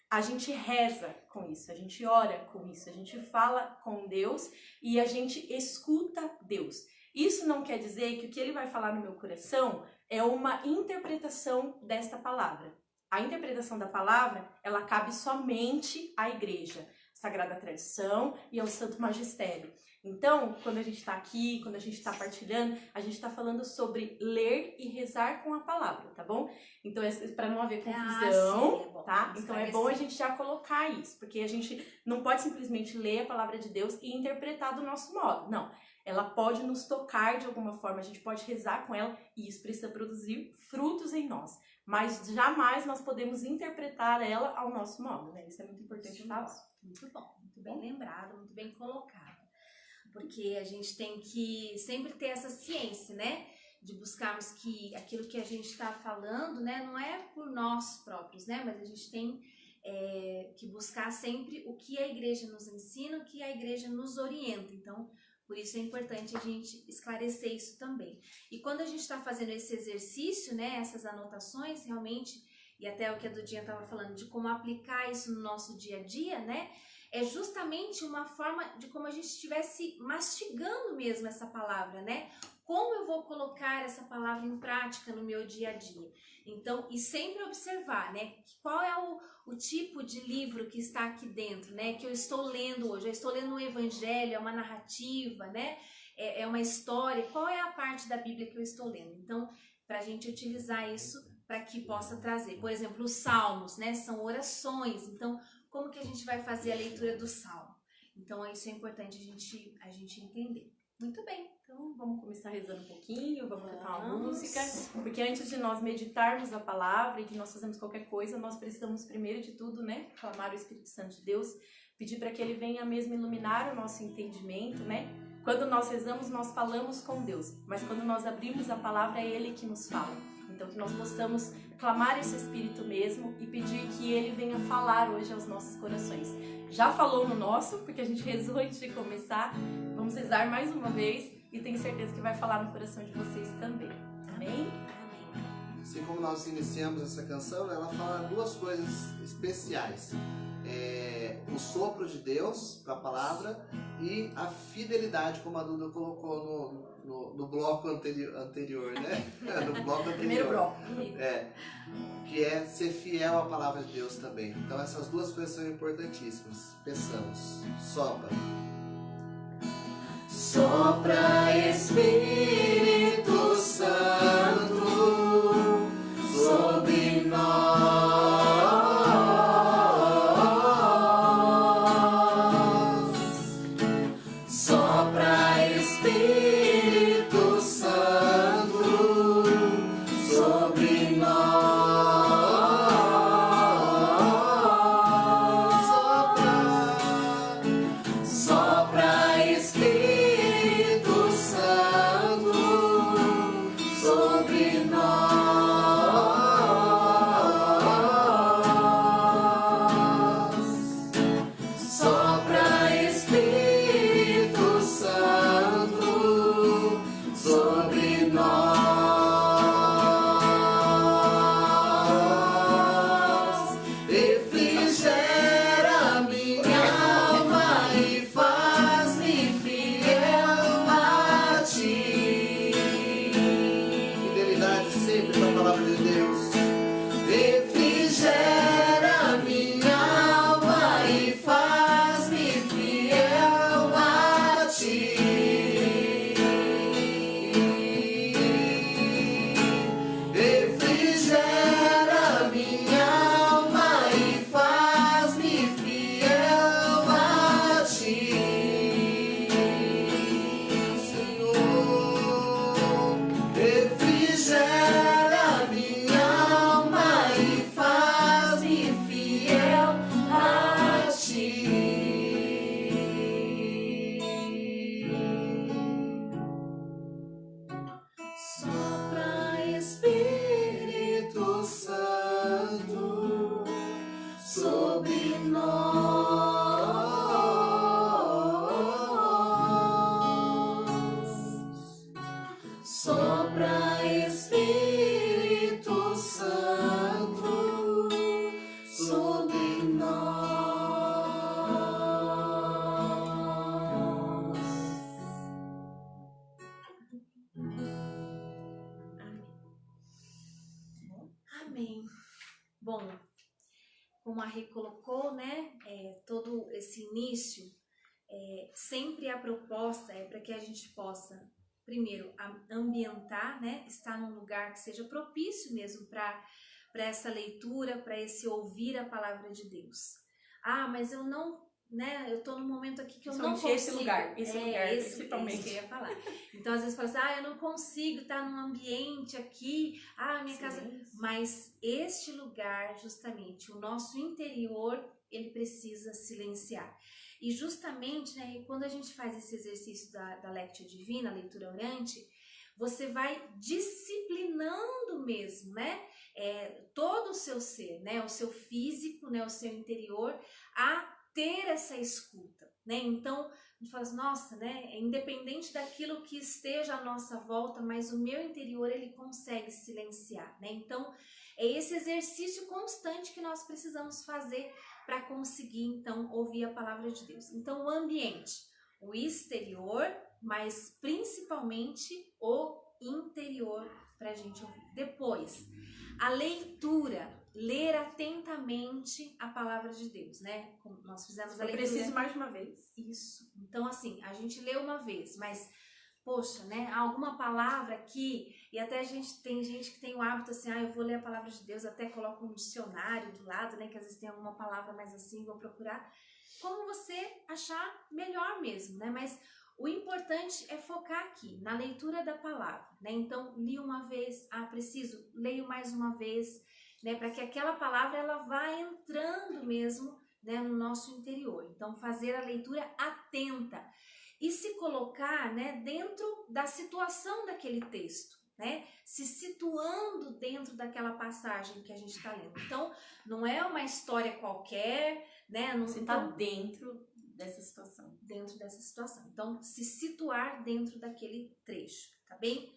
A gente reza com isso, a gente ora com isso, a gente fala com Deus e a gente escuta Deus. Isso não quer dizer que o que ele vai falar no meu coração é uma interpretação desta palavra. A interpretação da palavra, ela cabe somente à igreja, Sagrada Tradição e ao Santo Magistério. Então, quando a gente está aqui, quando a gente está partilhando, a gente está falando sobre ler e rezar com a palavra, tá bom? Então, para não haver confusão, sim, é bom, tá? Então, é bom a gente já colocar isso, porque a gente não pode simplesmente ler a palavra de Deus e interpretar do nosso modo, não. Ela pode nos tocar de alguma forma, a gente pode rezar com ela e isso precisa produzir frutos em nós. Mas jamais nós podemos interpretar ela ao nosso modo, né? Isso é muito importante falar. Muito bom, muito bem lembrado, muito bem colocado. Porque a gente tem que sempre ter essa ciência, né? De buscarmos que aquilo que a gente está falando, né? Não é por nós próprios, né? Mas a gente tem que buscar sempre o que a igreja nos ensina, o que a igreja nos orienta. Então, por isso é importante a gente esclarecer isso também. E quando a gente está fazendo esse exercício, né? Essas anotações, realmente, e até o que a Dudinha estava falando, de como aplicar isso no nosso dia a dia, né? é justamente uma forma de como a gente estivesse mastigando mesmo essa palavra, né? Como eu vou colocar essa palavra em prática no meu dia a dia? Então, e sempre observar, né? Qual é o tipo de livro que está aqui dentro, né? Que eu estou lendo hoje. Eu estou lendo um evangelho, é uma narrativa, né? É uma história. Qual é a parte da Bíblia que eu estou lendo? Então, para a gente utilizar isso para que possa trazer. Por exemplo, os salmos, né? São orações. Então, como que a gente vai fazer a leitura do salmo? Então, isso é importante a gente entender. Muito bem. Então, vamos começar rezando um pouquinho, vamos cantar uma música, porque antes de nós meditarmos a palavra e de nós fazermos qualquer coisa, nós precisamos primeiro de tudo, né, clamar o Espírito Santo de Deus, pedir para que ele venha mesmo iluminar o nosso entendimento, né? Quando nós rezamos, nós falamos com Deus, mas quando nós abrimos a palavra, é ele que nos fala. Então, que nós possamos clamar esse Espírito mesmo e pedir que ele venha falar hoje aos nossos corações. Já falou no nosso, porque a gente rezou antes de começar. Vamos rezar mais uma vez e tenho certeza que vai falar no coração de vocês também. Amém? Assim como nós iniciamos essa canção, ela fala duas coisas especiais. O sopro de Deus para a palavra e a fidelidade, como a Duda colocou no bloco anterior, né? No bloco anterior. Primeiro bloco. Que é ser fiel à palavra de Deus também. Então essas duas coisas são importantíssimas. Peçamos. Sopra. Sopra, Espírito Santo, sobre nós. Sopra, Espírito Santo, sobre nós. Sopra, Espírito Santo, sobre nós. Sopra, Espírito Santo, sobre nós. Refrigera minha alma e faz-me fiel a ti. Fidelidade sempre na palavra de Deus. Refrigera minha alma e faz-me fiel a ti. Refrigera minha alma e faz-me fiel a ti, Senhor. Refrigera minha alma e faz-me fiel a ti. Sopra, Espírito Santo, sobre nós. Sopra, Espírito Santo, sobre nós. Amém. Bom, como a Rê colocou, né, todo esse início, sempre a proposta é para que a gente possa, primeiro, ambientar, né, estar num lugar que seja propício mesmo para essa leitura, para esse ouvir a palavra de Deus. Ah, mas eu não, né, eu tô num momento aqui que eu não consigo. Esse lugar, principalmente. Isso que eu ia falar. Então, às vezes fala assim, eu não consigo estar num ambiente aqui, minha casa... Mas este lugar, justamente, o nosso interior, ele precisa silenciar. E justamente, né, quando a gente faz esse exercício da Lectio Divina, a leitura orante, você vai disciplinando mesmo, né, todo o seu ser, né, o seu físico, né, o seu interior, a ter essa escuta. né? Então, a gente fala assim, nossa, né? Independente daquilo que esteja à nossa volta, mas o meu interior, ele consegue silenciar, né? Então, é esse exercício constante que nós precisamos fazer para conseguir, então, ouvir a palavra de Deus. Então, o ambiente, o exterior, mas principalmente o interior para a gente ouvir. Depois, a leitura, ler atentamente a palavra de Deus, né? Como nós fizemos a leitura. Eu preciso mais de uma vez. Isso. Então, assim, a gente lê uma vez, mas, poxa, né? Alguma palavra aqui, e até tem gente que tem o hábito assim, eu vou ler a palavra de Deus, até coloca um dicionário do lado, né? Que às vezes tem alguma palavra mais assim, vou procurar. Como você achar melhor mesmo, né? Mas o importante é focar aqui, na leitura da palavra, né? Então, li uma vez, preciso, leio mais uma vez, né? Para que aquela palavra, ela vá entrando mesmo, né? No nosso interior. Então, fazer a leitura atenta e se colocar, né? Dentro da situação daquele texto, né? Se situando dentro daquela passagem que a gente está lendo. Então, não é uma história qualquer, né? Não, Você está dentro dessa situação. Dentro dessa situação. Então, se situar dentro daquele trecho, tá bem?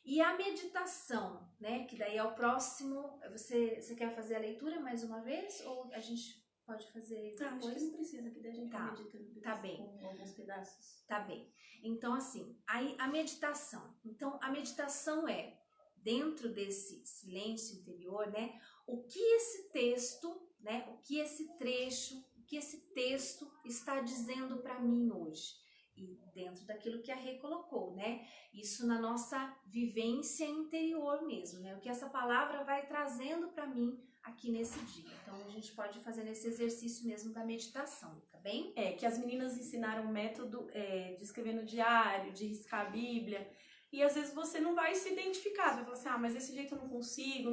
E a meditação, né? Que daí é o próximo. Você quer fazer a leitura mais uma vez? Ou a gente pode fazer depois? Acho que não precisa, que daí a gente tá meditando tá bem. com alguns pedaços. Tá bem. Então, assim, aí a meditação. Então, a meditação é, dentro desse silêncio interior, né? O que esse texto, né? O que esse trecho, que esse texto está dizendo para mim hoje, e dentro daquilo que a Rê colocou, né? Isso na nossa vivência interior mesmo, né? O que essa palavra vai trazendo para mim aqui nesse dia. Então, a gente pode fazer nesse exercício mesmo da meditação, tá bem? Que as meninas ensinaram um método de escrever no diário, de riscar a Bíblia, e às vezes você não vai se identificar, você vai falar assim, mas desse jeito eu não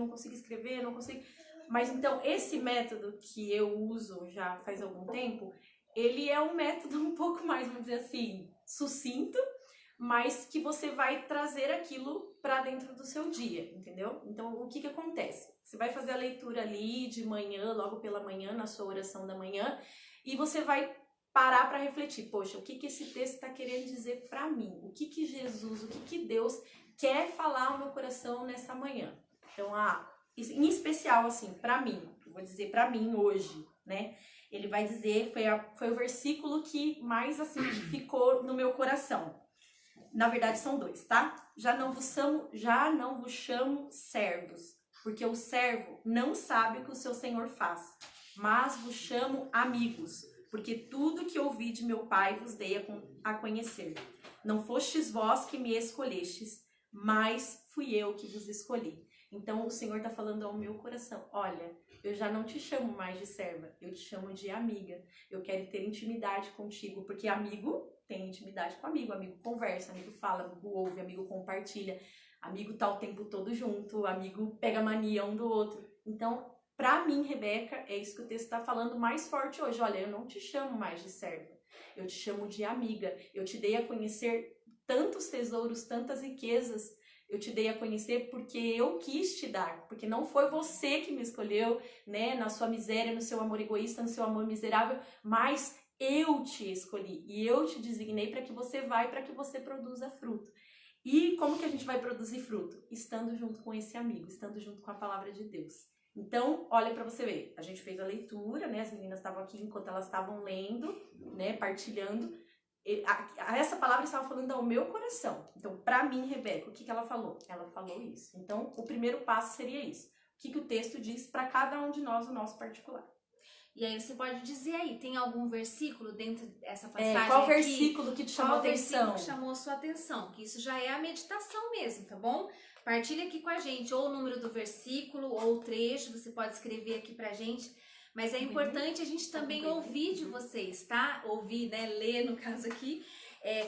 consigo escrever, não consigo... Mas então, esse método que eu uso já faz algum tempo, ele é um método um pouco mais, vamos dizer assim, sucinto, mas que você vai trazer aquilo para dentro do seu dia, entendeu? Então, o que acontece? Você vai fazer a leitura ali de manhã, logo pela manhã, na sua oração da manhã, e você vai parar para refletir, poxa, o que esse texto está querendo dizer para mim? O que Jesus, o que Deus quer falar ao meu coração nessa manhã? Então, em especial, assim, para mim, eu vou dizer para mim hoje, né? Ele vai dizer, foi o versículo que mais, assim, ficou no meu coração. Na verdade, são dois, tá? Já não vos chamo servos, porque o servo não sabe o que o seu senhor faz, mas vos chamo amigos, porque tudo que ouvi de meu Pai vos dei a conhecer. Não fostes vós que me escolhestes, mas fui eu que vos escolhi. Então, o Senhor está falando ao meu coração, olha, eu já não te chamo mais de serva, eu te chamo de amiga. Eu quero ter intimidade contigo, porque amigo tem intimidade com amigo conversa, amigo fala, amigo ouve, amigo compartilha, amigo tá o tempo todo junto, amigo pega mania um do outro. Então, para mim, Rebeca, é isso que o texto está falando mais forte hoje. Olha, eu não te chamo mais de serva, eu te chamo de amiga. Eu te dei a conhecer tantos tesouros, tantas riquezas. Eu te dei a conhecer porque eu quis te dar, porque não foi você que me escolheu, né, na sua miséria, no seu amor egoísta, no seu amor miserável, mas eu te escolhi e eu te designei para que você vá e para que você produza fruto. E como que a gente vai produzir fruto? Estando junto com esse amigo, estando junto com a palavra de Deus. Então, olha para você ver, a gente fez a leitura, né, as meninas estavam aqui enquanto elas estavam lendo, né, partilhando. Essa palavra estava falando ao meu coração. Então, para mim, Rebeca, o que ela falou? Ela falou isso. Então, o primeiro passo seria isso. O que o texto diz para cada um de nós, o nosso particular. E aí você pode dizer aí, tem algum versículo dentro dessa passagem? Qual versículo que te chamou a atenção? Qual versículo que chamou a sua atenção? Que isso já é a meditação mesmo, tá bom? Partilha aqui com a gente, ou o número do versículo, ou o trecho, você pode escrever aqui pra gente. Mas é importante a gente também ouvir de vocês, tá? Ouvir, né? Ler, no caso aqui.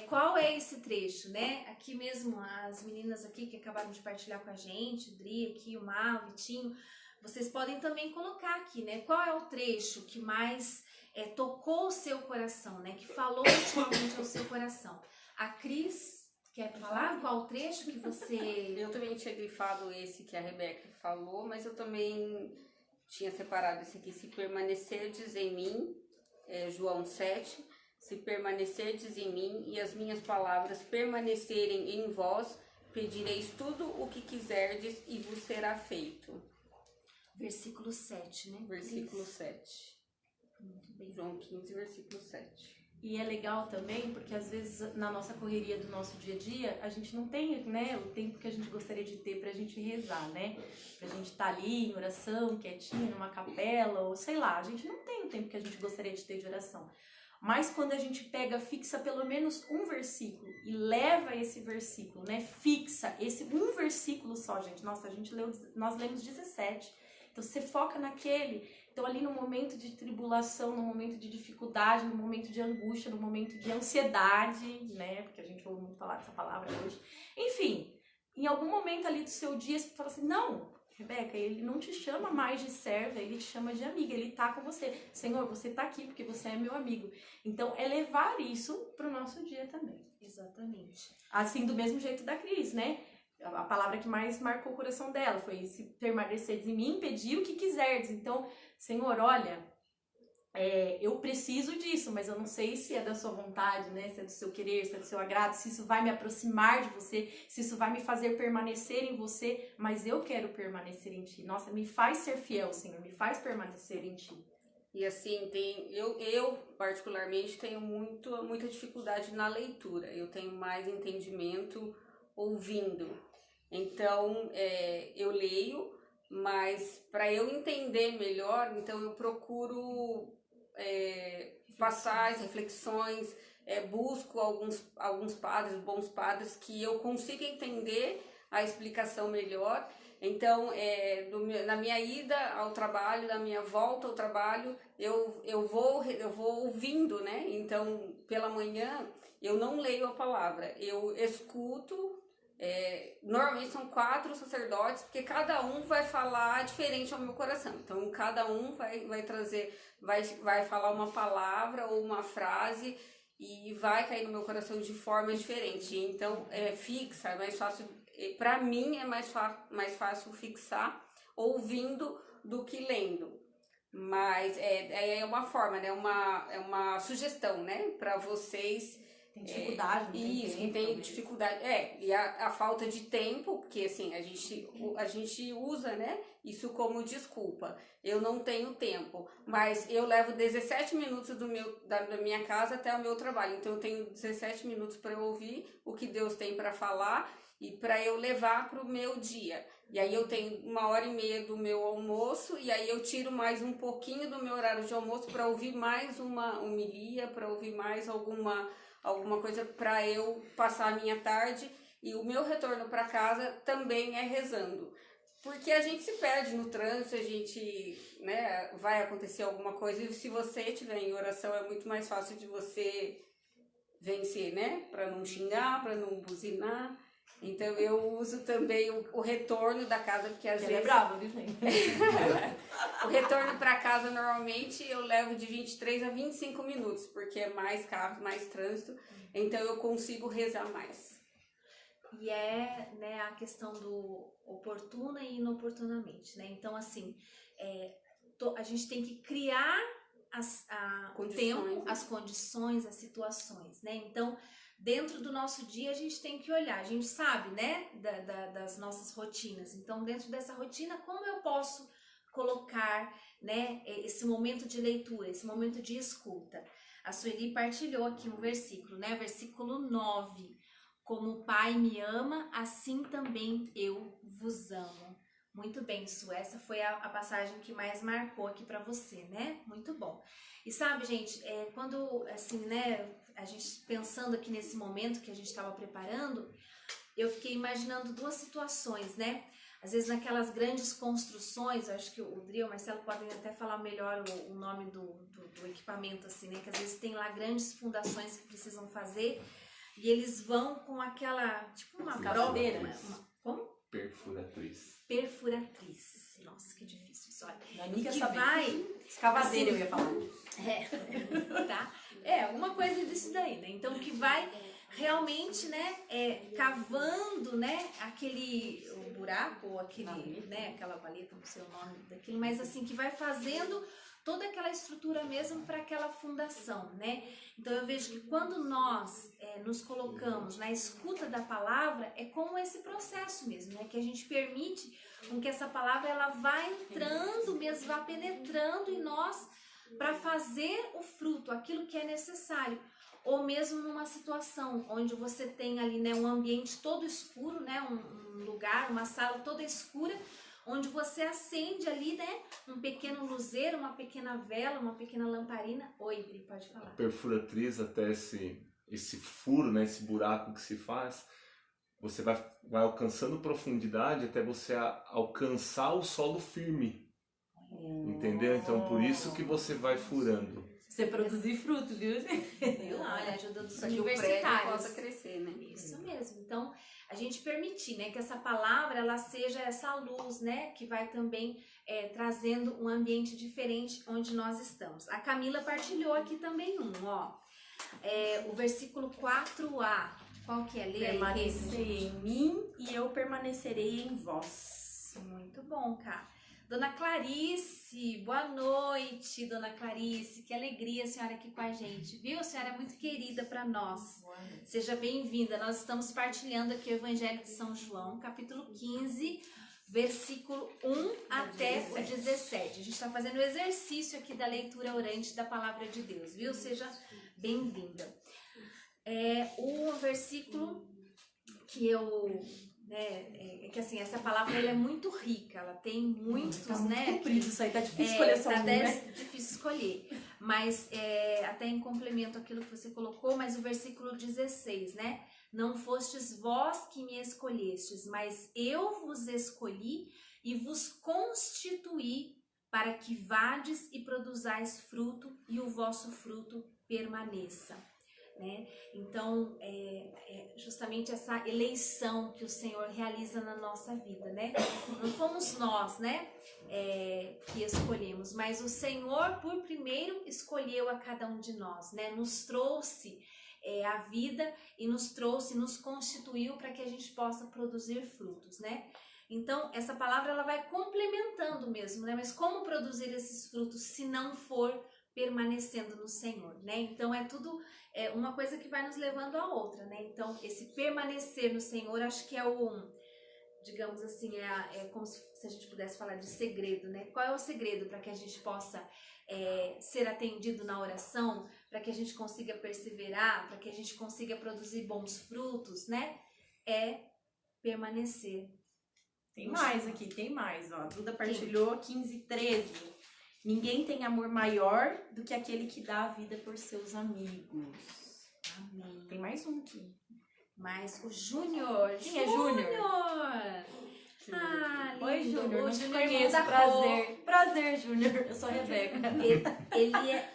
Qual é esse trecho, né? Aqui mesmo, as meninas aqui que acabaram de partilhar com a gente, o Dri aqui, o Mar, o Vitinho, vocês podem também colocar aqui, né? Qual é o trecho que mais tocou o seu coração, né? Que falou ultimamente ao seu coração. A Cris, quer falar qual o trecho que você... Eu também tinha grifado esse que a Rebeca falou, mas eu também tinha separado esse aqui. Se permanecerdes em mim, João 7, Se permanecerdes em mim e as minhas palavras permanecerem em vós, pedireis tudo o que quiserdes e vos será feito. Versículo 7, né? Versículo 7. Muito bem. João 15, versículo 7. E é legal também, porque às vezes na nossa correria do nosso dia a dia, a gente não tem, né, o tempo que a gente gostaria de ter pra gente rezar, né? Pra gente estar ali em oração, quietinho, numa capela, ou sei lá, a gente não tem o tempo que a gente gostaria de ter de oração. Mas quando a gente pega, fixa pelo menos um versículo e leva esse versículo, né? Fixa esse um versículo só, gente. Nossa, nós lemos 17. Então você foca naquele. Então ali no momento de tribulação, no momento de dificuldade, no momento de angústia, no momento de ansiedade, né? Porque a gente ouve muito falar dessa palavra hoje. Enfim, em algum momento ali do seu dia você fala assim, não, Rebeca, ele não te chama mais de serva, ele te chama de amiga, ele tá com você. Senhor, você tá aqui porque você é meu amigo. Então é levar isso pro nosso dia também. Exatamente. Assim, do mesmo jeito da Cris, né? A palavra que mais marcou o coração dela foi: se permaneceres em mim, pedi o que quiserdes. Então, Senhor, olha, eu preciso disso, mas eu não sei se é da sua vontade, né? Se é do seu querer, se é do seu agrado, se isso vai me aproximar de você, se isso vai me fazer permanecer em você, mas eu quero permanecer em ti. Nossa, me faz ser fiel, Senhor, me faz permanecer em ti. E assim, eu particularmente tenho muita dificuldade na leitura. Eu tenho mais entendimento ouvindo. Então, eu leio, mas para eu entender melhor, então eu procuro passar as reflexões, busco alguns padres, bons padres, que eu consiga entender a explicação melhor. Então, na minha ida ao trabalho, na minha volta ao trabalho, eu vou ouvindo, né? Então, pela manhã, eu não leio a palavra, eu escuto. Normalmente são 4 sacerdotes, porque cada um vai falar diferente ao meu coração. Então, cada um vai trazer, vai falar uma palavra ou uma frase e vai cair no meu coração de forma diferente. Então, fixa, é mais fácil. Para mim é mais fácil fixar ouvindo do que lendo. Mas é uma forma, né? É uma sugestão, né? Para vocês. Tem dificuldade, não tem isso, tempo, tem né? dificuldade. E a falta de tempo, porque assim, a gente usa, né? Isso como desculpa. Eu não tenho tempo, mas eu levo 17 minutos da minha casa até o meu trabalho. Então eu tenho 17 minutos para eu ouvir o que Deus tem para falar e para eu levar para o meu dia. E aí eu tenho 1h30 do meu almoço, e aí eu tiro mais um pouquinho do meu horário de almoço para ouvir mais uma homilia, para ouvir mais alguma coisa para eu passar a minha tarde. E o meu retorno para casa também é rezando. Porque a gente se perde no trânsito, a gente, né, vai acontecer alguma coisa, e se você estiver em oração é muito mais fácil de você vencer, né? Para não xingar, para não buzinar. Então eu uso também o retorno da casa, porque às vezes... é brava, viu, gente? O retorno para casa normalmente eu levo de 23 a 25 minutos, porque é mais carro, mais trânsito, então eu consigo rezar mais. E né, a questão do oportuna e inoportunamente, né? Então, assim, a gente tem que criar o tempo, as condições, as situações, né? Então, dentro do nosso dia, a gente tem que olhar. A gente sabe, né, das nossas rotinas. Então, dentro dessa rotina, como eu posso colocar, né, esse momento de leitura, esse momento de escuta? A Sueli partilhou aqui um versículo, né? Versículo 9. Como o Pai me ama, assim também eu vos amo. Muito bem, Su, essa foi a passagem que mais marcou aqui para você, né? Muito bom. E sabe, gente, quando, assim, né, a gente pensando aqui nesse momento que a gente estava preparando, eu fiquei imaginando 2 situações, né? Às vezes naquelas grandes construções, eu acho que o Dri e o Marcelo podem até falar melhor o nome do equipamento, assim, né? Que às vezes tem lá grandes fundações que precisam fazer e eles vão com aquela, tipo uma Escavadeira. Como? Perfuratriz. Perfuratriz. Nossa, que difícil isso, olha. Eu quer que saber. vai... Escavadeira, assim, eu ia falar. Tá? Alguma coisa disso daí, né? Então, que vai realmente, né, cavando, né, o buraco, ou aquele, né, aquela valeta, não sei o nome daquilo, mas assim, que vai fazendo toda aquela estrutura mesmo para aquela fundação, né? Então eu vejo que quando nós nos colocamos na escuta da palavra, é como esse processo mesmo, né? Que a gente permite com que essa palavra ela vá entrando mesmo, vá penetrando em nós para fazer o fruto, aquilo que é necessário. Ou mesmo numa situação onde você tem ali, né, um ambiente todo escuro, né, um lugar, uma sala toda escura, onde você acende ali, né, um pequeno luzeiro, uma pequena vela, uma pequena lamparina. Oi, Bri, pode falar. A perfuratriz até esse furo, né, esse buraco que se faz, você vai alcançando profundidade até você alcançar o solo firme. Entendeu? Então por isso que você vai furando. Você produzir fruto, viu, gente? Olha, ajuda dos Para que o prédio universitários. possa crescer, né? Isso mesmo. Então, a gente permitir, né, que essa palavra ela seja essa luz, né, que vai também trazendo um ambiente diferente onde nós estamos. A Camila partilhou aqui também o versículo 4a. Qual que é? Lê aí, Permanecei em mim e eu permanecerei em vós. Muito bom, cara. Dona Clarice, boa noite, Dona Clarice. Que alegria a senhora aqui com a gente, viu? A senhora é muito querida para nós. Seja bem-vinda. Nós estamos partilhando aqui o Evangelho de São João, capítulo 15, versículo 1 até o 17. A gente está fazendo o exercício aqui da leitura orante da Palavra de Deus, viu? Seja bem-vinda. O versículo que eu... que assim, essa palavra ela é muito rica, ela tem muitos, Tá muito né? comprido, isso aí tá difícil escolher só um, né? Difícil escolher, mas até em complemento àquilo que você colocou, mas o versículo 16, né? Não fostes vós que me escolhestes, mas eu vos escolhi e vos constituí para que vades e produzais fruto e o vosso fruto permaneça. Né? Então, justamente essa eleição que o Senhor realiza na nossa vida, né? Não fomos nós, né, que escolhemos, mas o Senhor, por primeiro, escolheu a cada um de nós, né? Nos trouxe a vida e nos constituiu para que a gente possa produzir frutos, né? Então, essa palavra ela vai complementando mesmo, né? Mas como produzir esses frutos se não for permanecendo no Senhor, né? Então é tudo uma coisa que vai nos levando à outra, né? Então esse permanecer no Senhor, acho que é digamos assim, como se a gente pudesse falar de segredo, né? Qual é o segredo para que a gente possa ser atendido na oração, para que a gente consiga perseverar, para que a gente consiga produzir bons frutos, né? É permanecer. Tem mais aqui, tem mais, ó. A Duda partilhou 15:13. Ninguém tem amor maior do que aquele que dá a vida por seus amigos. Amém. Tem mais um aqui. Mas o Júnior. Quem é Júnior? Ah, lindo. Oi, Júnior. Não te Júnior conheço. da Prazer. Prazer, Júnior. Eu sou a Rebeca.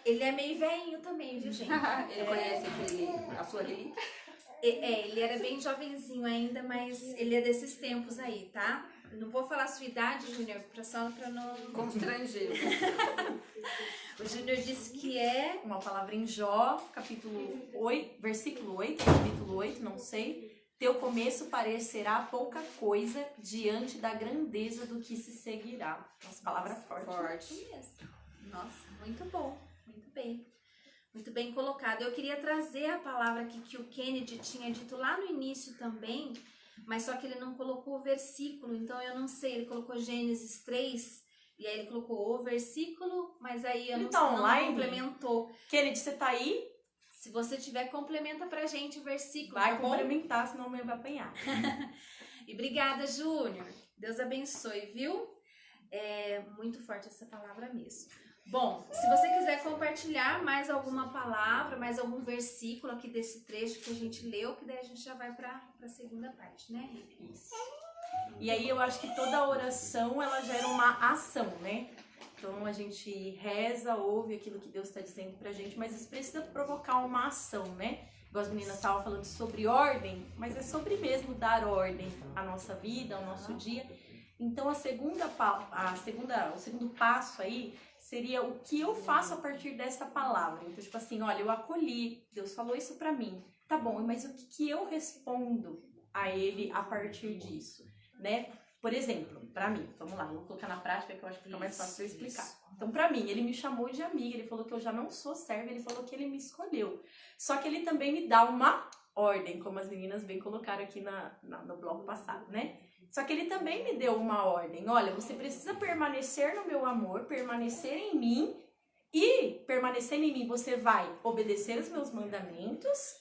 Ele é meio velhinho também, viu, gente? Ele conhece a sua relíquia? Ele era bem jovenzinho ainda, mas ele é desses tempos aí, tá? Não vou falar a sua idade, Júnior, só pra não... Constranger. O Júnior disse que é... Uma palavra em Jó, capítulo 8, versículo 8, capítulo 8, não sei. Teu começo parecerá pouca coisa diante da grandeza do que se seguirá. Nossa, palavra forte. Isso mesmo. Nossa, muito bom. Muito bem. Muito bem colocado. Eu queria trazer a palavra aqui que o Kennedy tinha dito lá no início também, mas só que ele não colocou o versículo, então eu não sei, ele colocou Gênesis 3, e aí ele colocou o versículo, mas aí eu Ele não, tá não online? complementou. Kennedy, você tá aí? Se você tiver, complementa pra gente o versículo, Vai tá bom? complementar, senão amanhã vai apanhar. E obrigada, Júnior. Deus abençoe, viu? É muito forte essa palavra mesmo. Bom, se você quiser compartilhar mais alguma palavra, mais algum versículo aqui desse trecho que a gente leu, que daí a gente já vai para a segunda parte, né? Isso. E aí eu acho que toda oração, ela gera uma ação, né? Então a gente reza, ouve aquilo que Deus está dizendo pra gente, mas isso precisa provocar uma ação, né? Igual as meninas estavam falando sobre ordem, mas é sobre mesmo dar ordem à nossa vida, ao nosso dia. Então o segundo passo aí seria o que eu faço a partir dessa palavra. Então, tipo assim, olha, eu acolhi, Deus falou isso pra mim. Tá bom, mas o que eu respondo a Ele a partir disso, né? Por exemplo, pra mim, vamos lá, eu vou colocar na prática que eu acho que fica mais fácil pra eu explicar. Então, pra mim, ele me chamou de amiga, ele falou que eu já não sou serva, ele falou que ele me escolheu. Só que ele também me dá uma ordem, como as meninas bem colocaram aqui no bloco passado, né? Só que ele também me deu uma ordem. Olha, você precisa permanecer no meu amor, permanecer em mim, e permanecendo em mim você vai obedecer os meus mandamentos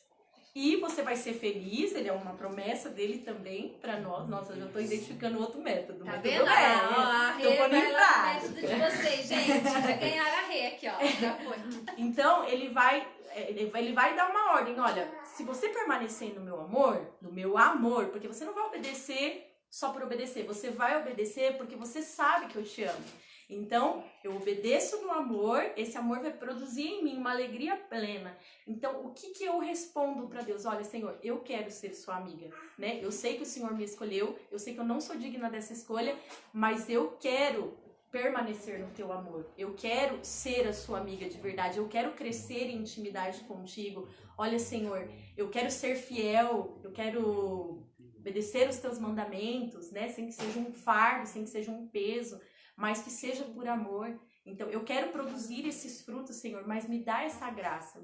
e você vai ser feliz. Ele é uma promessa dele também pra nós. Nossa, eu já tô identificando outro método. Tá mas vendo? tudo bem, A tô Rê pondo em vai lá no prática. método de vocês, gente. Vai ganhar a Rê aqui, ó. Já foi. Então, ele vai dar uma ordem. Olha, se você permanecer no meu amor, porque você não vai obedecer só por obedecer. Você vai obedecer porque você sabe que eu te amo. Então, eu obedeço no amor, esse amor vai produzir em mim uma alegria plena. Então, o que eu respondo para Deus? Olha, Senhor, eu quero ser sua amiga, né? Eu sei que o Senhor me escolheu, eu sei que eu não sou digna dessa escolha, mas eu quero permanecer no teu amor. Eu quero ser a sua amiga de verdade. Eu quero crescer em intimidade contigo. Olha, Senhor, eu quero ser fiel, eu quero obedecer os teus mandamentos, né? Sem que seja um fardo, sem que seja um peso, mas que seja por amor. Então, eu quero produzir esses frutos, Senhor, mas me dá essa graça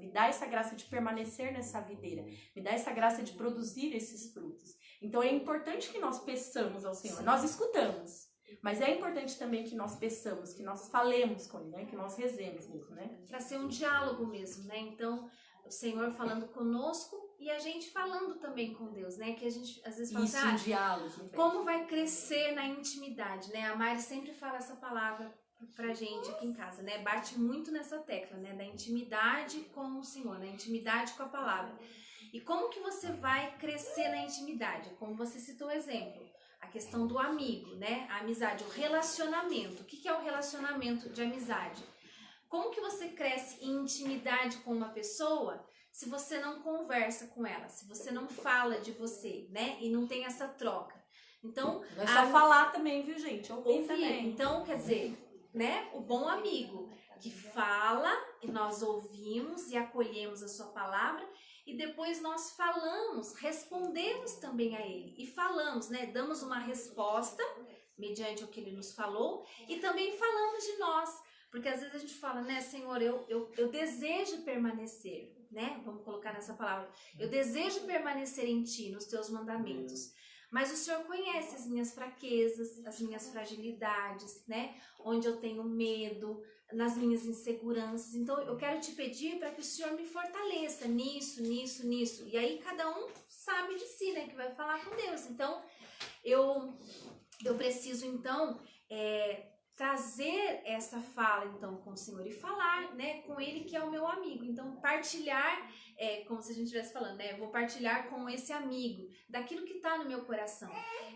de permanecer nessa videira, me dá essa graça de produzir esses frutos. Então, é importante que nós peçamos ao Senhor. Nós escutamos, mas é importante também que nós peçamos, que nós falemos com Ele, né? Que nós rezemos mesmo, né? Para ser um diálogo mesmo, né? Então, o Senhor falando conosco e a gente falando também com Deus, né? Que a gente às vezes fala Isso, assim, um diálogo. como vai crescer na intimidade, né? A Mari sempre fala essa palavra pra gente aqui em casa, né? Bate muito nessa tecla, né? Da intimidade com o Senhor, né? Intimidade com a palavra. E como que você vai crescer na intimidade? Como você citou o exemplo, a questão do amigo, né? A amizade, o relacionamento. O que é o relacionamento de amizade? Como que você cresce em intimidade com uma pessoa se você não conversa com ela, se você não fala de você, né? E não tem essa troca. Então, não é só falar também, viu, gente? Ouvir também. Então, quer dizer, né? O bom amigo que fala e nós ouvimos e acolhemos a sua palavra e depois nós falamos, respondemos também a ele e falamos, né? Damos uma resposta mediante o que ele nos falou e também falamos de nós. Porque às vezes a gente fala, né, Senhor, eu desejo permanecer, né? Vamos colocar nessa palavra. Eu desejo permanecer em Ti, nos Teus mandamentos. Mas o Senhor conhece as minhas fraquezas, as minhas fragilidades, né? Onde eu tenho medo, nas minhas inseguranças. Então, eu quero te pedir para que o Senhor me fortaleça nisso, nisso, nisso. E aí, cada um sabe de si, né? Que vai falar com Deus. Então, eu preciso, então, trazer essa fala, então, com o Senhor e falar, né, com Ele que é o meu amigo. Então, partilhar, como se a gente estivesse falando, né, vou partilhar com esse amigo daquilo que está no meu coração.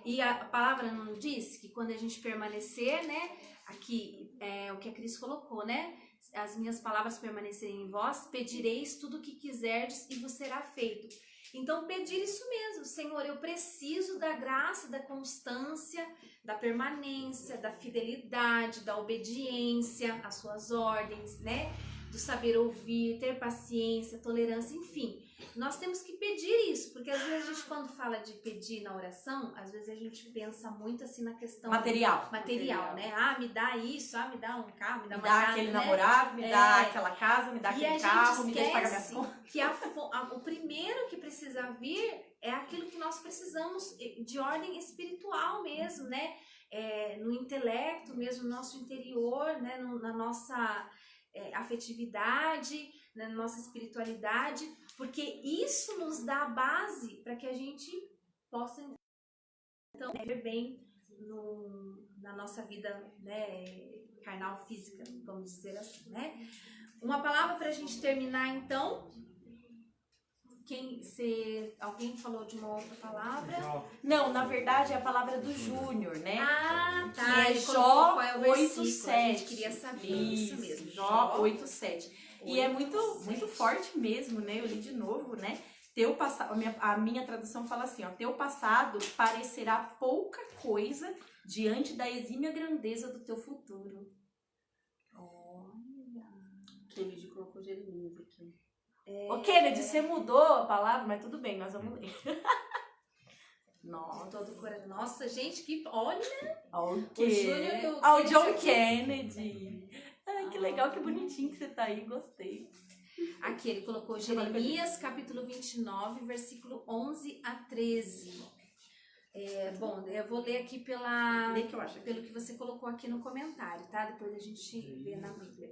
E a palavra não diz que quando a gente permanecer, né, aqui, o que a Cris colocou, né, as minhas palavras permanecerem em vós, pedireis tudo o que quiserdes e vos será feito. Então, pedir isso mesmo, Senhor, eu preciso da graça, da constância, da permanência, da fidelidade, da obediência às suas ordens, né? Do saber ouvir, ter paciência, tolerância, enfim. Nós temos que pedir isso, porque às vezes a gente, quando fala de pedir na oração, às vezes a gente pensa muito assim na questão material, né? Ah, me dá isso, me dá um carro, me dá uma casa, casa, aquele né? namorado, me dá aquela casa, me dá aquele carro, me deixa pagar minhas contas. Que o primeiro que precisa vir é aquilo que nós precisamos de ordem espiritual mesmo, né? No intelecto mesmo, no nosso interior, né? Na nossa afetividade, na nossa espiritualidade, porque isso nos dá a base para que a gente possa então viver bem na nossa vida, né, carnal, física, vamos dizer assim, né? Uma palavra para a gente terminar, então. Alguém falou de uma outra palavra? Não, na verdade é a palavra do Júnior, né? Ah, tá. Que é Ele Jó qual é o 8:7. A gente queria saber. Isso mesmo. Jó 8:7. E é muito forte mesmo, né? Eu li de novo, né? Teu passado, a minha tradução fala assim, ó, teu passado parecerá pouca coisa diante da exímia grandeza do teu futuro. Olha. Kennedy colocou Jeremias aqui. Ô, Kennedy, você mudou a palavra, mas tudo bem, nós vamos ler. Nossa. Todo coração. Nossa, gente, que olha, O Júnior, o John Kennedy. Ai, que legal, que bonitinho que você tá aí, gostei. aqui ele colocou Jeremias, capítulo 29, versículo 11 a 13. Bom, eu vou ler aqui Lê que eu acho aqui. pelo que você colocou aqui no comentário, tá? Depois a gente vê na Bíblia.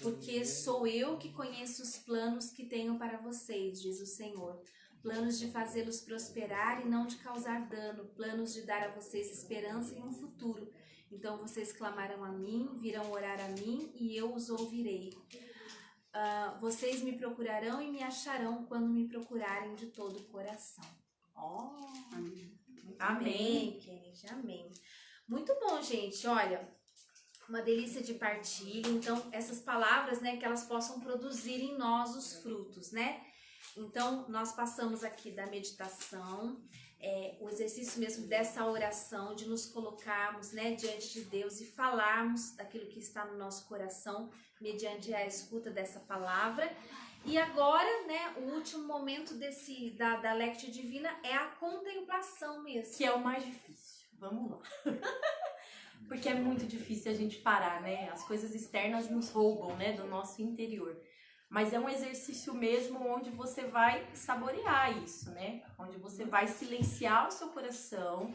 Porque sou eu que conheço os planos que tenho para vocês, diz o Senhor. Planos de fazê-los prosperar e não de causar dano. Planos de dar a vocês esperança e um futuro. Então vocês clamarão a mim, virão orar a mim e eu os ouvirei. Vocês me procurarão e me acharão quando me procurarem de todo o coração. Amém, Kennedy, amém. Muito bom, gente. Olha, uma delícia de partilha. Então, essas palavras, né, que elas possam produzir em nós os frutos, né? Então, nós passamos aqui da meditação, o exercício mesmo dessa oração, de nos colocarmos, né, diante de Deus e falarmos daquilo que está no nosso coração, mediante a escuta dessa palavra. E agora, né, o último momento da Lectio Divina é a contemplação mesmo. Que é o mais difícil. Vamos lá. Porque é muito difícil a gente parar, né? As coisas externas nos roubam, né, do nosso interior. Mas é um exercício mesmo onde você vai saborear isso, né? Onde você vai silenciar o seu coração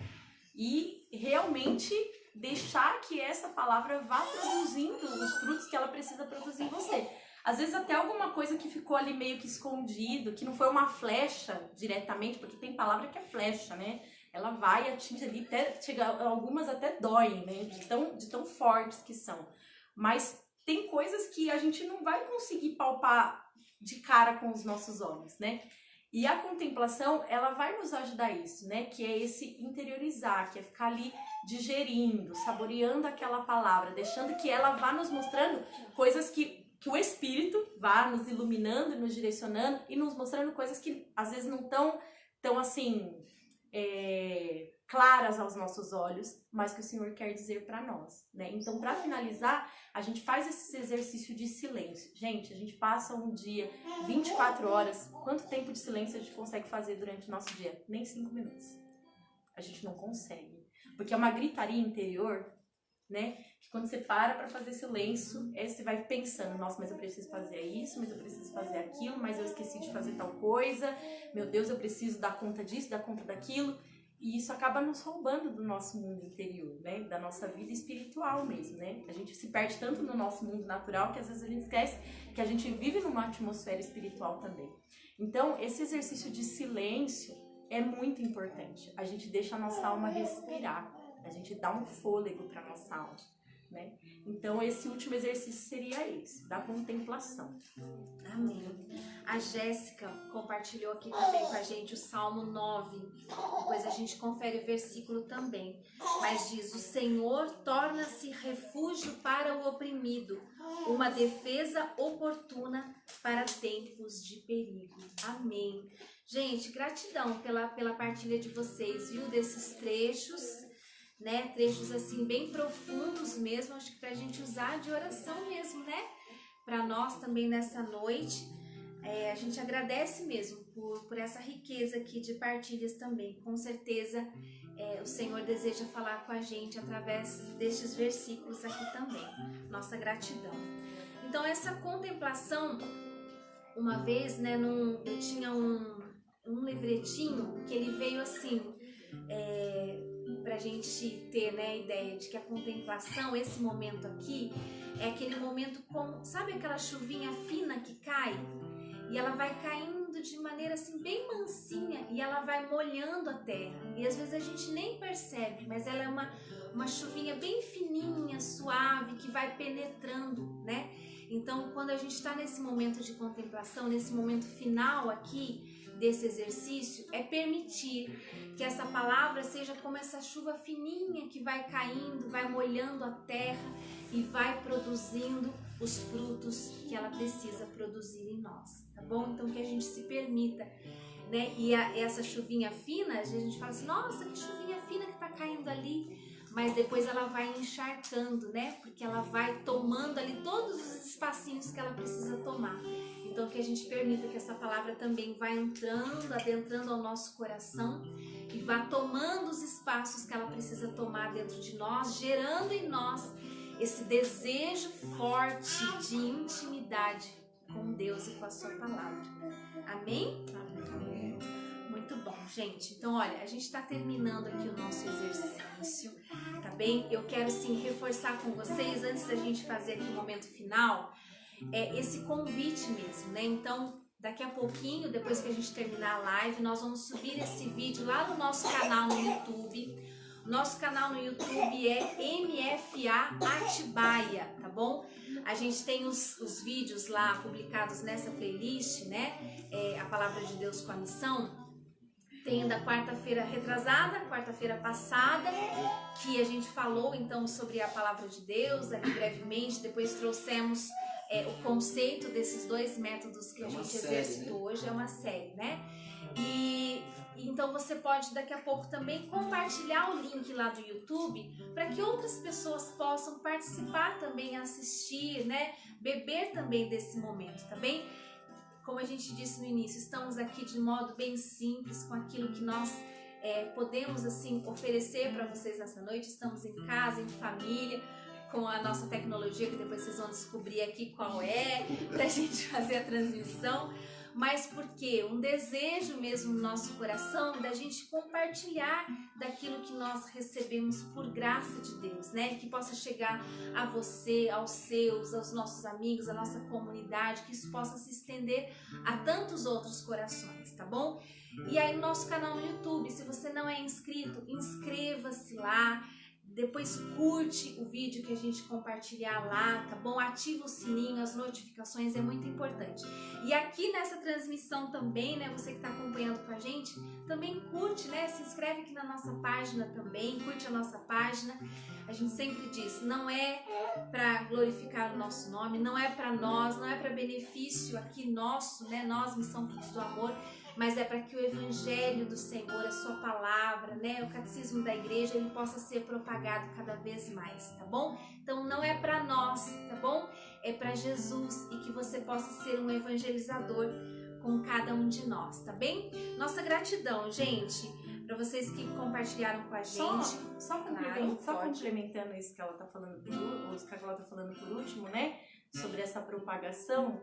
e realmente deixar que essa palavra vá produzindo os frutos que ela precisa produzir em você. Às vezes até alguma coisa que ficou ali meio que escondido, que não foi uma flecha diretamente, porque tem palavra que é flecha, né? Ela vai e atinge ali, até chega, algumas até doem, né? De tão fortes que são. Mas tem coisas que a gente não vai conseguir palpar de cara com os nossos olhos, né? E a contemplação, ela vai nos ajudar a isso, né? Que é esse interiorizar, que é ficar ali digerindo, saboreando aquela palavra, deixando que ela vá nos mostrando coisas que o Espírito vá nos iluminando, nos direcionando e nos mostrando coisas que às vezes não tão assim claras aos nossos olhos, mas que o Senhor quer dizer para nós, né? Então, para finalizar, a gente faz esse exercício de silêncio. Gente, a gente passa um dia, 24 horas, quanto tempo de silêncio a gente consegue fazer durante o nosso dia? Nem 5 minutos. A gente não consegue, porque é uma gritaria interior, né? Que quando você para fazer silêncio, você vai pensando, nossa, mas eu preciso fazer isso, mas eu preciso fazer aquilo, mas eu esqueci de fazer tal coisa, meu Deus, eu preciso dar conta disso, dar conta daquilo. E isso acaba nos roubando do nosso mundo interior, né? Da nossa vida espiritual mesmo, né? A gente se perde tanto no nosso mundo natural que às vezes a gente esquece que a gente vive numa atmosfera espiritual também. Então, esse exercício de silêncio é muito importante. A gente deixa a nossa alma respirar, a gente dá um fôlego para nossa alma, né? Então, esse último exercício seria esse, da contemplação. Amém. A Jéssica compartilhou aqui também com a gente o Salmo 9. Depois a gente confere o versículo também. Mas diz: o Senhor torna-se refúgio para o oprimido, uma defesa oportuna para tempos de perigo. Amém. Gente, gratidão pela partilha de vocês, viu? Desses trechos, né? Trechos assim bem profundos mesmo, acho que pra gente usar de oração mesmo, né? Para nós também nessa noite. A gente agradece mesmo por essa riqueza aqui de partilhas também. Com certeza o Senhor deseja falar com a gente através destes versículos aqui também. Nossa gratidão. Então, essa contemplação, uma vez, né, eu tinha um livretinho que ele veio assim, pra gente ter, né, a ideia de que a contemplação, esse momento aqui, é aquele momento como, sabe aquela chuvinha fina que cai? E ela vai caindo de maneira assim bem mansinha e ela vai molhando a terra. E às vezes a gente nem percebe, mas ela é uma chuvinha bem fininha, suave, que vai penetrando, né? Então, quando a gente está nesse momento de contemplação, nesse momento final aqui desse exercício, é permitir que essa palavra seja como essa chuva fininha que vai caindo, vai molhando a terra e vai produzindo os frutos que ela precisa produzir em nós, tá bom? Então, que a gente se permita, né? E essa chuvinha fina, a gente fala assim, nossa, que chuvinha fina que tá caindo ali. mas depois ela vai encharcando, né? Porque ela vai tomando ali todos os espacinhos que ela precisa tomar. Então que a gente permita que essa palavra também vá entrando, adentrando ao nosso coração e vá tomando os espaços que ela precisa tomar dentro de nós, gerando em nós esse desejo forte de intimidade com Deus e com a sua palavra. Amém? Amém. Muito bom, gente. Então, olha, a gente está terminando aqui o nosso exercício, tá bem? Eu quero, sim, reforçar com vocês, antes da gente fazer aqui o momento final, esse convite mesmo, né? Então, daqui a pouquinho, depois que a gente terminar a live, nós vamos subir esse vídeo lá no nosso canal no YouTube. Nosso canal no YouTube é MFA Atibaia, tá bom? A gente tem os vídeos lá publicados nessa playlist, né? A Palavra de Deus com a Missão. Tem da quarta-feira retrasada, quarta-feira passada, que a gente falou então sobre a Palavra de Deus, ali brevemente. Depois trouxemos o conceito desses dois métodos que a gente exercitou hoje. É uma série, né? E então você pode daqui a pouco também compartilhar o link lá do YouTube para que outras pessoas possam participar também, assistir, né? Beber também desse momento, tá bem? Como a gente disse no início, estamos aqui de modo bem simples com aquilo que nós podemos assim oferecer para vocês nessa noite. Estamos em casa, em família, com a nossa tecnologia que depois vocês vão descobrir aqui qual é, para a gente fazer a transmissão. Mas porque um desejo mesmo no nosso coração da gente compartilhar daquilo que nós recebemos por graça de Deus, né? Que possa chegar a você, aos seus, aos nossos amigos, à nossa comunidade, que isso possa se estender a tantos outros corações, tá bom? E aí no nosso canal no YouTube, se você não é inscrito, inscreva-se lá. Depois curte o vídeo que a gente compartilhar lá, tá bom? Ativa o sininho, as notificações, é muito importante. E aqui nessa transmissão também, né? Você que está acompanhando com a gente, também curte, né? Se inscreve aqui na nossa página também, curte a nossa página. A gente sempre diz, não é para glorificar o nosso nome, não é para nós, não é para benefício aqui nosso, né? Nós, Missão Frutos do Amor, mas é para que o Evangelho do Senhor, a sua palavra, né, o catecismo da igreja, ele possa ser propagado cada vez mais, tá bom? Então não é para nós, tá bom? É para Jesus e que você possa ser um evangelizador com cada um de nós, tá bem? Nossa gratidão, gente, para vocês que compartilharam com a gente. Só complementando isso que ela tá falando por último, né? Sobre essa propagação,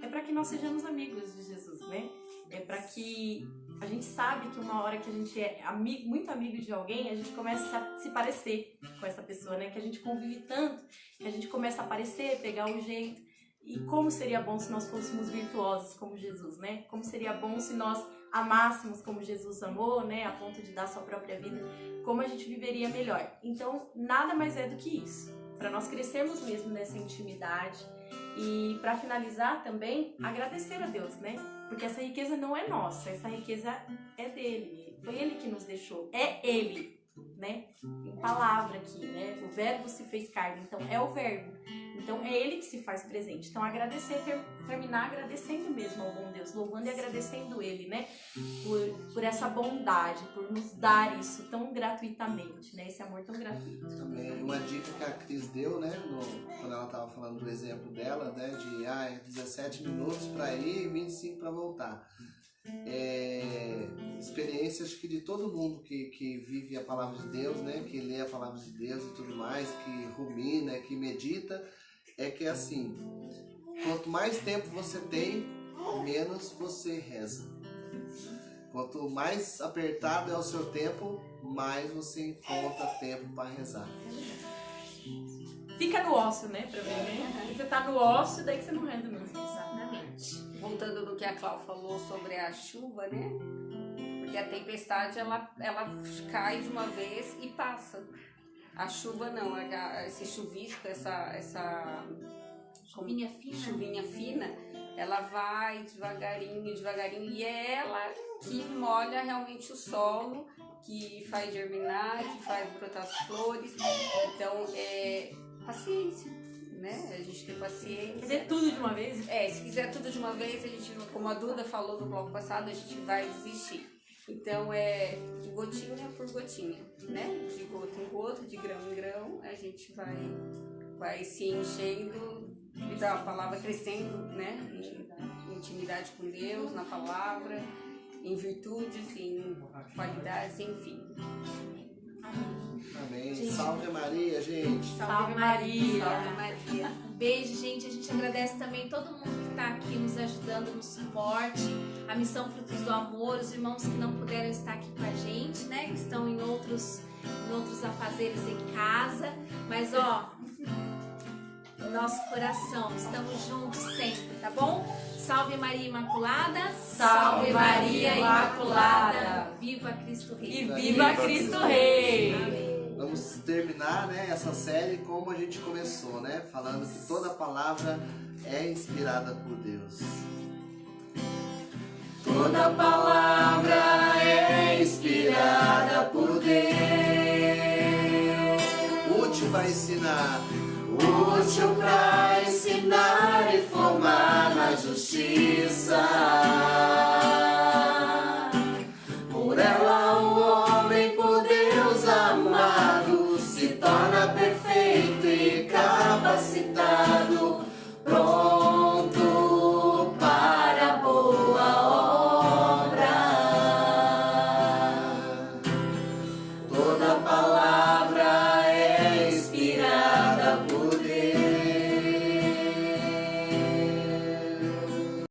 é para que nós sejamos amigos de Jesus, né? É para que a gente sabe que uma hora que a gente é muito amigo de alguém, a gente começa a se parecer com essa pessoa, né? Que a gente convive tanto, que a gente começa a parecer, pegar o jeito. E como seria bom se nós fôssemos virtuosos como Jesus, né? Como seria bom se nós amássemos como Jesus amou, né? A ponto de dar sua própria vida. Como a gente viveria melhor. Então, nada mais é do que isso. Para nós crescermos mesmo nessa intimidade. E para finalizar também, agradecer a Deus, né? Porque essa riqueza não é nossa, essa riqueza é dele. Foi ele que nos deixou. É ele, né? Em palavra aqui, né? O verbo se fez carne, então é o verbo. Então é ele que se faz presente. Então agradecer, terminar agradecendo mesmo ao bom Deus, louvando e agradecendo ele, né? Por essa bondade, por nos dar isso tão gratuitamente, né? Esse amor tão gratuito. Também uma dica que a Cris deu, né? Quando ela estava falando do exemplo dela, né? De 17 minutos para ir e 25 para voltar. Experiências que de todo mundo que vive a palavra de Deus, né? Que lê a palavra de Deus e tudo mais, que rumina, que medita, é que assim, quanto mais tempo você tem, menos você reza. Quanto mais apertado é o seu tempo, mais você encontra tempo para rezar. Fica no ócio, né? Pra ver, né? Você tá no ócio, daí que você não reza mesmo. Exatamente. Voltando no que a Cláudia falou sobre a chuva, né? Porque a tempestade, ela cai de uma vez e passa. A chuva não, esse chuvisco, essa Chuvinha fina. Chuvinha fina, ela vai devagarinho, e é ela que molha realmente o solo, que faz germinar, que faz brotar as flores. Então, paciência, né? A gente tem paciência. Quiser tudo de uma vez? Se quiser tudo de uma vez, a gente, como a Duda falou no bloco passado, a gente vai desistir. Então é de gotinha por gotinha, né? De gota em gota, de grão em grão, a gente vai se enchendo, então a palavra crescendo, né? Em intimidade com Deus, na palavra, em virtudes, em qualidades, enfim. Amém. Salve Maria, gente. Salve Maria! Salve Maria! Beijo, gente. A gente agradece também todo mundo que está aqui nos ajudando no suporte, a Missão Frutos do Amor, os irmãos que não puderam estar aqui com a gente, né? Que estão em outros afazeres em casa. Mas, ó, no nosso coração, estamos juntos sempre, tá bom? Salve Maria Imaculada! Salve Maria Imaculada! Viva Cristo Rei! E viva Cristo Rei! Amém! Vamos terminar, né, essa série como a gente começou, né? Falando que toda palavra é inspirada por Deus. Toda palavra é inspirada por Deus. Útil para ensinar, útil para ensinar e formar na justiça.